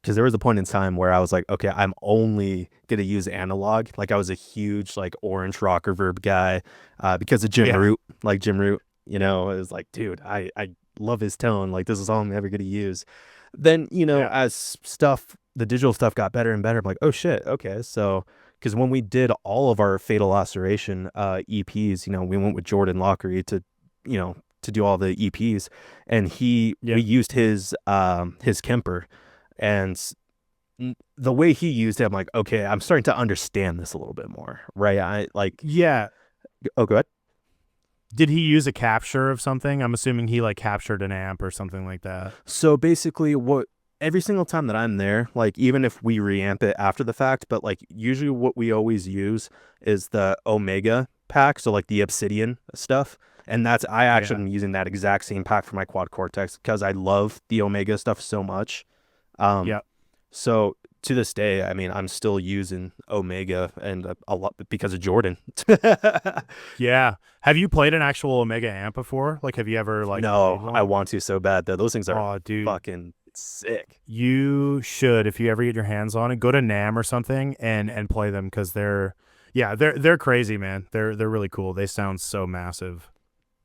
Because there was a point in time where I was like, okay, I'm only gonna use analog. Like I was a huge like orange rock reverb guy because of Jim Root. Like Jim Root, it was like, dude, I love his tone. Like this is all I'm ever gonna use. Then as the digital stuff got better and better, I'm like, oh shit, okay. So because when we did all of our Fatal Laceration EPs, we went with Jordan Lockery to do all the EPs, and we used his Kemper. And the way he used it, I'm like, okay, I'm starting to understand this a little bit more, right? Oh, go ahead. Did he use a capture of something? I'm assuming he like captured an amp or something like that. So basically, every single time that I'm there, like even if we reamp it after the fact, but like usually what we always use is the Omega pack, so like the Obsidian stuff. And I actually am using that exact same pack for my Quad Cortex because I love the Omega stuff so much. So to this day, I mean, I'm still using Omega and a lot because of Jordan. Yeah. Have you played an actual Omega amp before? Like, have you ever like? No, I want to so bad though. Those things are fucking sick. You should, if you ever get your hands on it, go to NAMM or something and play them because they're crazy, man. They're really cool. They sound so massive.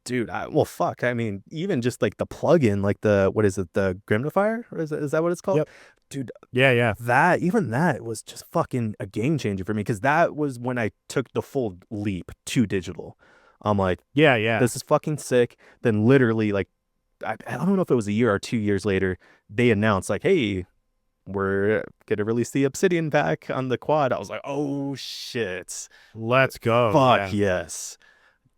Dude, fuck. I mean, even just like the plug-in, like what is it, the Grimnifier? Or is that what it's called? Yep. Dude, yeah. That was just fucking a game changer for me because that was when I took the full leap to digital. I'm like, yeah, this is fucking sick. Then literally, like, I don't know if it was a year or 2 years later, they announced like, hey, we're gonna release the Obsidian pack on the quad. I was like, oh shit, let's go. Fuck yes.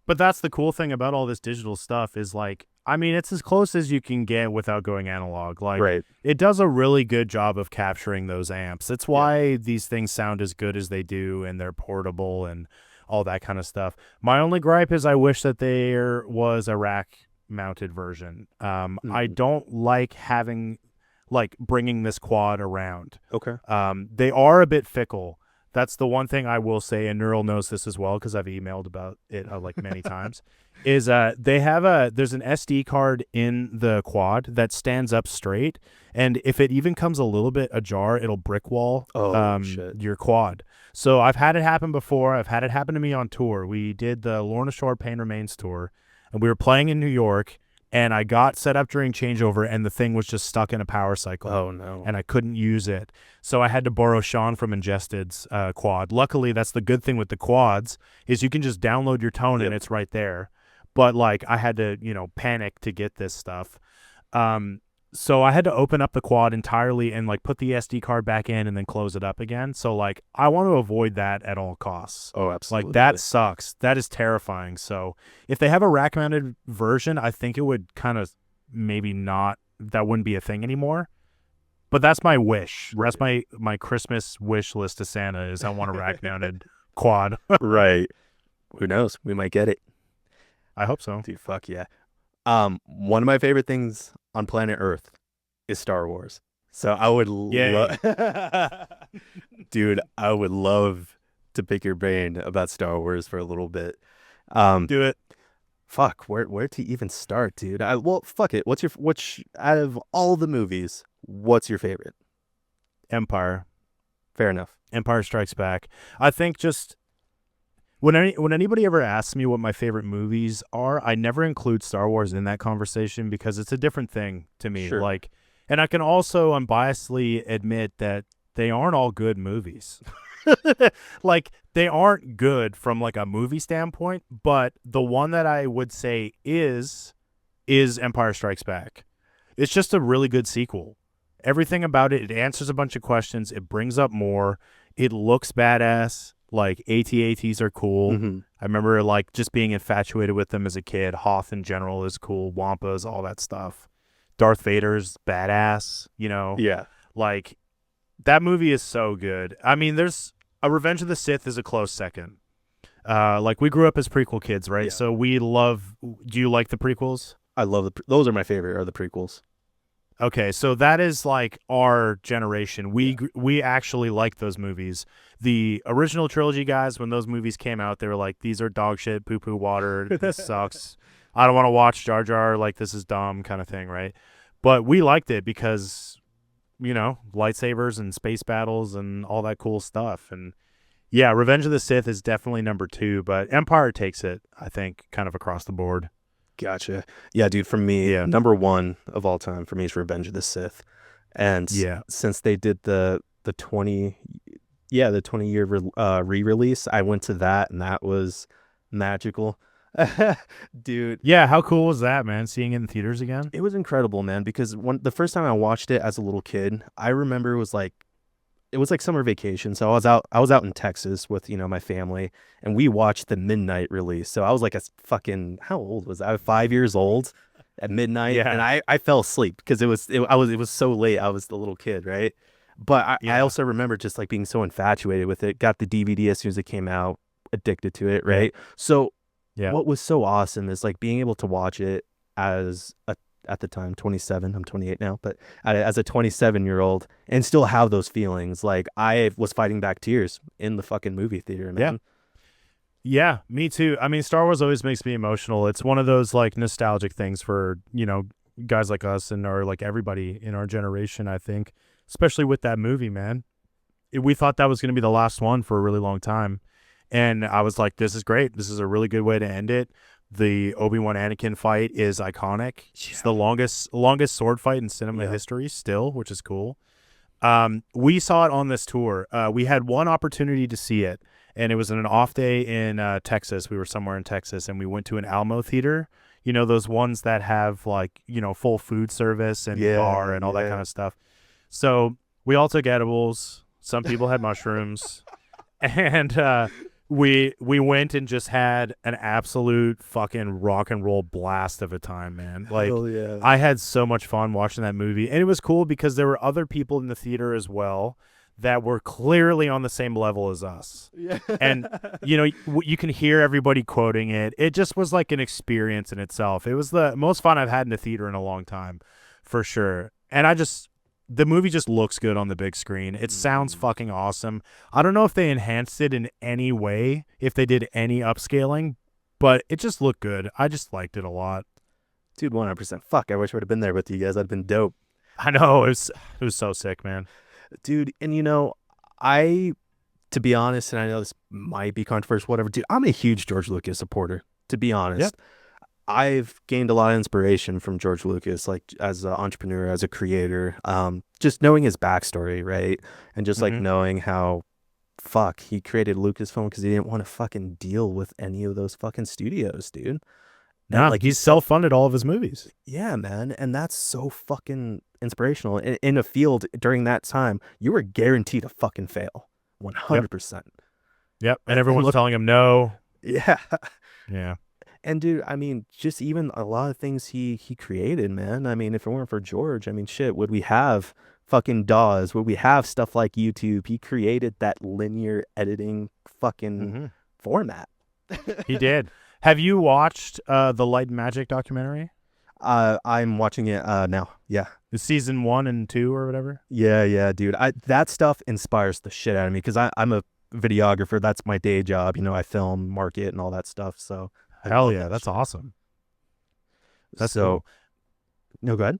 But that's the cool thing about all this digital stuff is like, I mean, it's as close as you can get without going analog. Like, It does a really good job of capturing those amps. It's why these things sound as good as they do, and they're portable and all that kind of stuff. My only gripe is I wish that there was a rack-mounted version. I don't like bringing this quad around. Okay. They are a bit fickle. That's the one thing I will say, and Neural knows this as well because I've emailed about it like many times, is there's an SD card in the quad that stands up straight, and if it even comes a little bit ajar, it'll brick wall your quad. So I've had it happen before. I've had it happen to me on tour. We did the Lorna Shore Pain Remains tour, and we were playing in New York, and I got set up during changeover, and the thing was just stuck in a power cycle. Oh, no. And I couldn't use it. So I had to borrow Sean from Ingested's quad. Luckily, that's the good thing with the quads, is you can just download your tone and it's right there. But, like, I had to, panic to get this stuff. So I had to open up the quad entirely and, like, put the SD card back in and then close it up again. So, like, I want to avoid that at all costs. Oh, absolutely. Like, that sucks. That is terrifying. So if they have a rack-mounted version, I think it would kind of maybe not, that wouldn't be a thing anymore. But that's my wish. Right. That's my Christmas wish list to Santa is I want a rack-mounted quad. Right. Who knows? We might get it. I hope so. Dude, fuck yeah. One of my favorite things on planet Earth is Star Wars. So I would dude, I would love to pick your brain about Star Wars for a little bit. Do it. Fuck, where to even start, dude? Fuck it. Which out of all the movies, what's your favorite? Empire. Fair enough. Empire Strikes Back. I think just when anybody ever asks me what my favorite movies are, I never include Star Wars in that conversation because it's a different thing to me. Sure. Like, and I can also unbiasedly admit that they aren't all good movies. Like, they aren't good from like a movie standpoint, but the one that I would say is Empire Strikes Back. It's just a really good sequel. Everything about it answers a bunch of questions. It brings up more. It looks badass. Like, AT-ATs are cool. Mm-hmm. I remember, like, just being infatuated with them as a kid. Hoth in general is cool. Wampas, all that stuff. Darth Vader's badass, you know? Yeah. Like, that movie is so good. I mean, there's a Revenge of the Sith is a close second. Like, we grew up as prequel kids, right? Yeah. So we love. Do you like the prequels? I love those are my favorite, are the prequels. Okay, so that is like our generation. We actually like those movies. The original trilogy guys, when those movies came out, they were like, "These are dog shit, poo poo water. This sucks. I don't want to watch Jar Jar. Like, this is dumb," kind of thing, right? But we liked it because, you know, lightsabers and space battles and all that cool stuff. And yeah, Revenge of the Sith is definitely number 2, but Empire takes it, I think, kind of across the board. Gotcha. Yeah, dude, for me, Yeah. number 1 of all time for me is Revenge of the Sith. And Yeah. since they did the 20-year re-release, I went to that, and that was magical. Dude, Yeah, how cool was that, man? Seeing it in theaters again? it was incredible, man, because the first time I watched it as a little kid, I remember it was like summer vacation. So I was out in Texas with, my family, and we watched the midnight release. So I was like how old was I? 5 years old at midnight. Yeah. And I fell asleep because it was so late. I was the little kid, right? But I also remember just like being so infatuated with it. Got the DVD as soon as it came out, addicted to it, right? So what was so awesome is like being able to watch it at the time, 27, I'm 28 now, but as a 27-year-old and still have those feelings. Like, I was fighting back tears in the fucking movie theater, man. Yeah, me too. I mean, Star Wars always makes me emotional. It's one of those like nostalgic things for, guys like us or like everybody in our generation, I think, especially with that movie, man. We thought that was going to be the last one for a really long time. And I was like, this is great. This is a really good way to end it. The Obi-Wan Anakin fight is iconic. It's the longest sword fight in cinema history still, which is cool. We saw it on this tour. We had one opportunity to see it, and it was an off day in Texas. We were somewhere in Texas, and we went to an Alamo theater. You know, those ones that have like, full food service and bar and all that kind of stuff. So we all took edibles. Some people had mushrooms. And we went and just had an absolute fucking rock and roll blast of a time, man. Like, I had so much fun watching that movie. And it was cool because there were other people in the theater as well that were clearly on the same level as us. Yeah. And, you can hear everybody quoting it. It just was like an experience in itself. It was the most fun I've had in the theater in a long time, for sure. And the movie just looks good on the big screen. It sounds fucking awesome. I don't know if they enhanced it in any way, if they did any upscaling, but it just looked good. I just liked it a lot. Dude, 100%. Fuck, I wish I would have been there with you guys. That'd been dope. I know. It was so sick, man. Dude, and to be honest, and I know this might be controversial, whatever, dude, I'm a huge George Lucas supporter, to be honest. Yep. I've gained a lot of inspiration from George Lucas, like as an entrepreneur, as a creator, just knowing his backstory, right? And just like knowing how, he created Lucasfilm because he didn't want to fucking deal with any of those fucking studios, dude. No, like he's self-funded all of his movies. Yeah, man. And that's so fucking inspirational. In a field during that time, you were guaranteed to fucking fail. 100%. Yep. And everyone's telling him no. Yeah. Yeah. And dude, I mean, just even a lot of things he created, man. I mean, if it weren't for George, I mean, shit, would we have fucking DAWs? Would we have stuff like YouTube? He created that linear editing fucking format. He did. Have you watched the Light and Magic documentary? I'm watching it now. Yeah. The season 1 and 2 or whatever? Yeah, dude. That stuff inspires the shit out of me because I'm a videographer. That's my day job. I film, market, and all that stuff. So hell yeah, that's awesome. That's so cool. No, go ahead.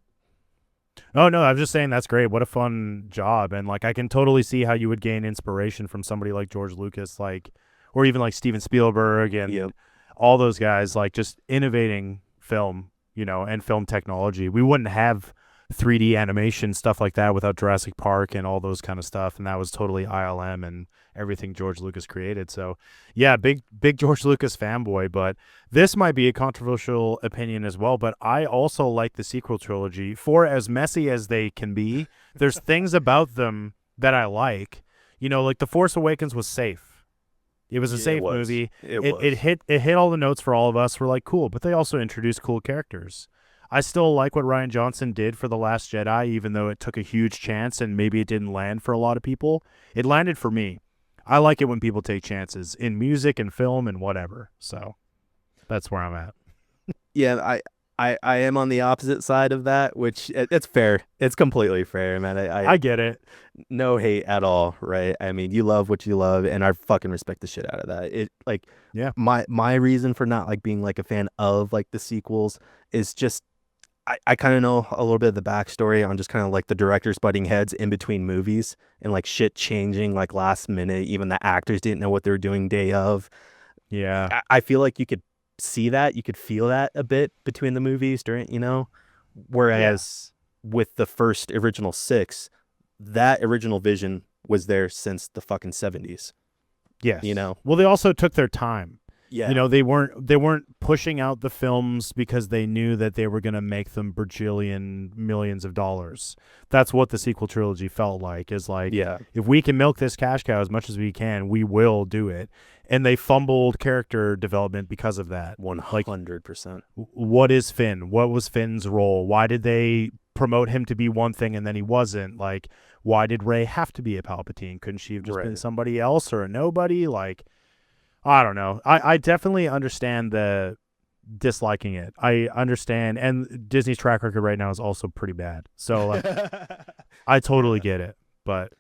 Oh no, I'm just saying that's great. What a fun job. And like I can totally see how you would gain inspiration from somebody like George Lucas, like, or even like Steven Spielberg and all those guys, like just innovating film, and film technology. We wouldn't have 3D animation, stuff like that, without Jurassic Park and all those kind of stuff. And that was totally ILM and everything George Lucas created. So yeah, big George Lucas fanboy. But this might be a controversial opinion as well, but I also like the sequel trilogy. For as messy as they can be, there's things about them that I like. You know, like The Force Awakens was safe. It was a safe movie. It hit all the notes for all of us. We're like, cool, but they also introduced cool characters. I still like what Rian Johnson did for The Last Jedi, even though it took a huge chance and maybe it didn't land for a lot of people. It landed for me. I like it when people take chances in music and film and whatever. So that's where I'm at. Yeah, I am on the opposite side of that, which it's fair. It's completely fair, man. I get it. No hate at all, right? I mean, you love what you love, and I fucking respect the shit out of that. It like, yeah. My reason for not like being like a fan of like the sequels is just I kind of know a little bit of the backstory on just kind of like the directors butting heads in between movies and like shit changing like last minute. Even the actors didn't know what they were doing day of. Yeah. I feel like you could see that, you could feel that a bit between the movies during, you know, whereas with the first original 6, that original vision was there since the fucking 70s. Yes. You know, well, they also took their time. Yeah. You know, they weren't pushing out the films because they knew that they were going to make them bajillion millions of dollars. That's what the sequel trilogy felt like, is like, if we can milk this cash cow as much as we can, we will do it. And they fumbled character development because of that. 100%. What is Finn? What was Finn's role? Why did they promote him to be one thing and then he wasn't? Like, why did Rey have to be a Palpatine? Couldn't she have just been somebody else or a nobody? Like, I don't know. I definitely understand the disliking it. I understand. And Disney's track record right now is also pretty bad. So like, I totally get it. But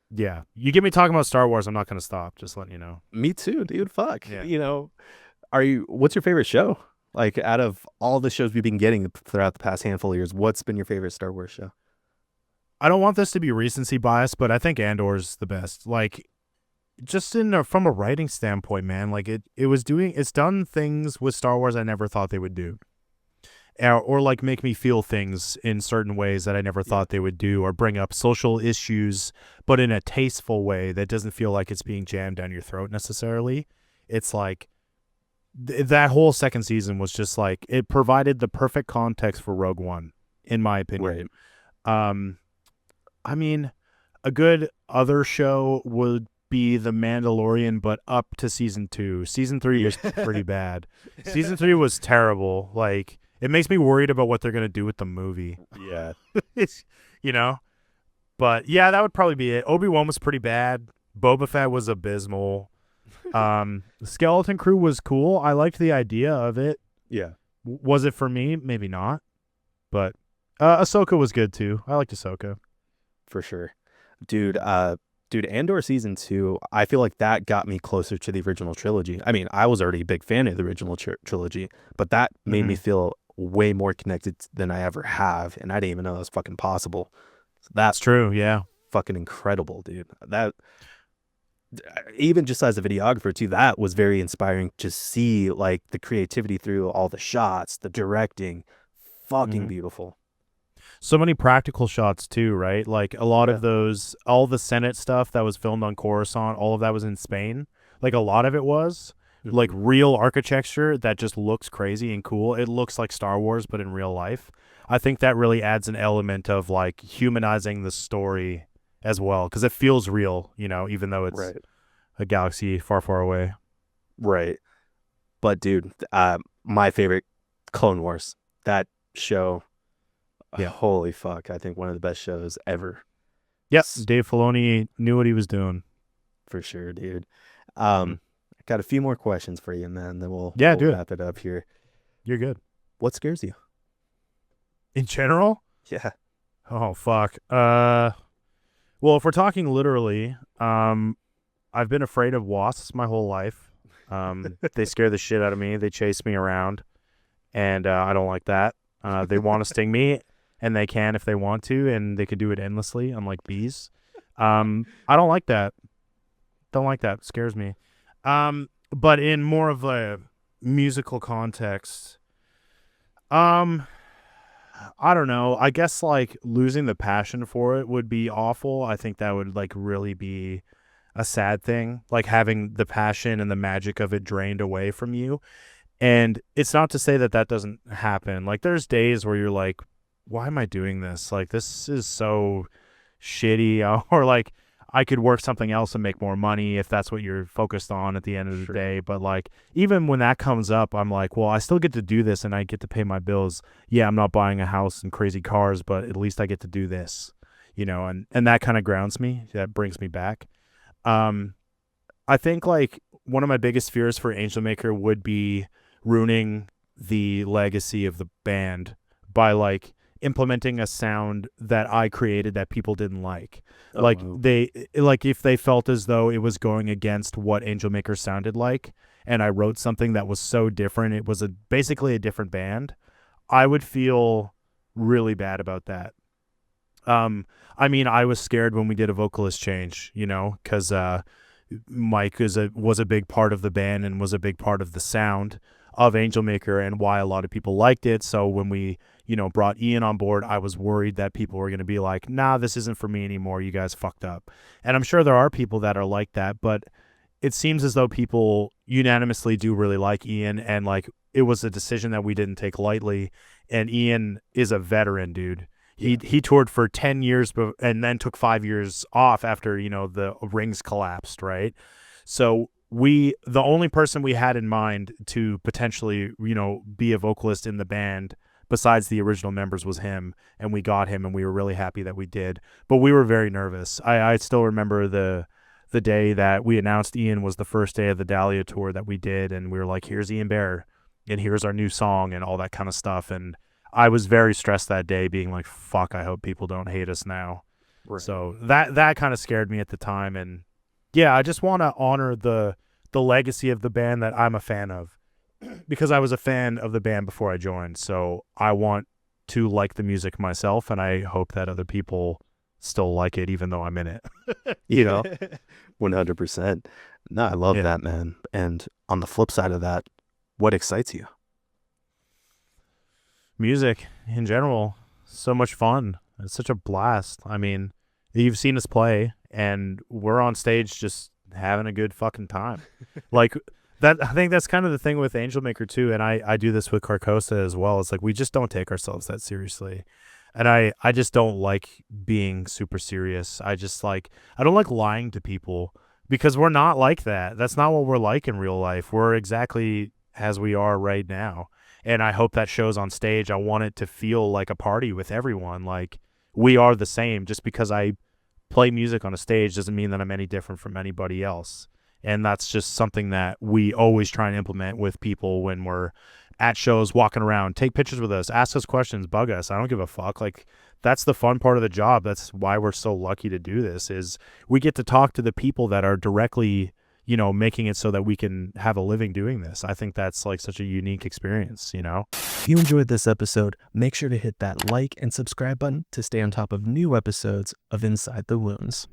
yeah, you get me talking about Star Wars, I'm not going to stop. Just letting you know. Me too, dude. Fuck. Yeah. You know, what's your favorite show? Like, out of all the shows we've been getting throughout the past handful of years, what's been your favorite Star Wars show? I don't want this to be recency bias, but I think Andor's the best. Like, just from a writing standpoint, man, like it's done things with Star Wars I never thought they would do, or like make me feel things in certain ways that I never thought they would do, or bring up social issues, but in a tasteful way that doesn't feel like it's being jammed down your throat necessarily. It's like that whole second season was just like, it provided the perfect context for Rogue One, in my opinion. Right. I mean, a good other show would be The Mandalorian, but up to season 2. Season 3 is pretty bad. Season 3 was terrible. Like, it makes me worried about what they're gonna do with the movie. Yeah. You know, but yeah, that would probably be it. Obi-Wan was pretty bad. Boba Fett was abysmal. The Skeleton Crew was cool. I liked the idea of it. Yeah. Was it for me? Maybe not. But Ahsoka was good too. I liked Ahsoka. For sure. Dude, Andor season 2, I feel like that got me closer to the original trilogy. I mean, I was already a big fan of the original trilogy, but that made me feel way more connected than I ever have, and I didn't even know that was fucking possible. So that's true, yeah. Fucking incredible, dude. That, even just as a videographer too, that was very inspiring to see, like, the creativity through all the shots, the directing. Fucking beautiful. So many practical shots too, right? Like a lot of those, all the Senate stuff that was filmed on Coruscant, all of that was in Spain. Like a lot of it was like real architecture that just looks crazy and cool. It looks like Star Wars, but in real life. I think that really adds an element of like humanizing the story as well, because it feels real, you know, even though it's a galaxy far, far away. Right. But dude, my favorite, Clone Wars, that show. Yeah, holy fuck. I think one of the best shows ever. Yes, Dave Filoni knew what he was doing. For sure, dude. I got a few more questions for you, man. Then we'll wrap it up here. You're good. What scares you? In general? Yeah. Oh, fuck. Well, if we're talking literally, I've been afraid of wasps my whole life. They scare the shit out of me. They chase me around, and I don't like that. They want to sting me. And they can if they want to, and they could do it endlessly, unlike bees. I don't like that. Don't like that. It scares me. But in more of a musical context, I don't know. I guess like losing the passion for it would be awful. I think that would like really be a sad thing, like having the passion and the magic of it drained away from you. And it's not to say that that doesn't happen. Like there's days where you're like, why am I doing this? Like this is so shitty. Or like I could work something else and make more money if that's what you're focused on at the end of the Sure. day. But like even when that comes up, I'm like, well, I still get to do this and I get to pay my bills. Yeah, I'm not buying a house and crazy cars, but at least I get to do this, and that kind of grounds me. That brings me back. Um, I think like one of my biggest fears for Angelmaker would be ruining the legacy of the band by like implementing a sound that I created that people didn't like. Like wow. if they felt as though it was going against what Angelmaker sounded like and I wrote something that was so different, it was basically a different band, I would feel really bad about that. I mean, I was scared when we did a vocalist change, because Mike was a big part of the band and was a big part of the sound of Angelmaker and why a lot of people liked it. So when we, brought Ian on board, I was worried that people were going to be like, nah, this isn't for me anymore. You guys fucked up. And I'm sure there are people that are like that, but it seems as though people unanimously do really like Ian, and like it was a decision that we didn't take lightly. And Ian is a veteran, dude. He toured for 10 years and then took 5 years off after, the rings collapsed, right? So the only person we had in mind to potentially, be a vocalist in the band besides the original members was him, and we got him, and we were really happy that we did. But we were very nervous. I still remember the day that we announced Ian was the first day of the Dahlia tour that we did, and we were like, here's Ian Bear, and here's our new song and all that kind of stuff. And I was very stressed that day, being like, fuck, I hope people don't hate us now. Right. So that kind of scared me at the time. And yeah, I just want to honor the legacy of the band that I'm a fan of, because I was a fan of the band before I joined. So I want to like the music myself, and I hope that other people still like it even though I'm in it. 100%. No, I love Yeah. that, man. And on the flip side of that, what excites you? Music in general, so much fun. It's such a blast. I mean, you've seen us play, and we're on stage just having a good fucking time. Like that, I think that's kind of the thing with Angelmaker too, and I do this with Carcosa as well. It's like we just don't take ourselves that seriously. And I just don't like being super serious. I don't like lying to people, because we're not like that. That's not what we're like in real life. We're exactly as we are right now. And I hope that shows on stage. I want it to feel like a party with everyone. Like we are the same. Just because I play music on a stage doesn't mean that I'm any different from anybody else. And that's just something that we always try and implement with people when we're at shows, walking around. Take pictures with us, ask us questions, bug us. I don't give a fuck. Like that's the fun part of the job. That's why we're so lucky to do this, is we get to talk to the people that are directly, making it so that we can have a living doing this. I think that's like such a unique experience, If you enjoyed this episode, make sure to hit that like and subscribe button to stay on top of new episodes of Inside the Wounds.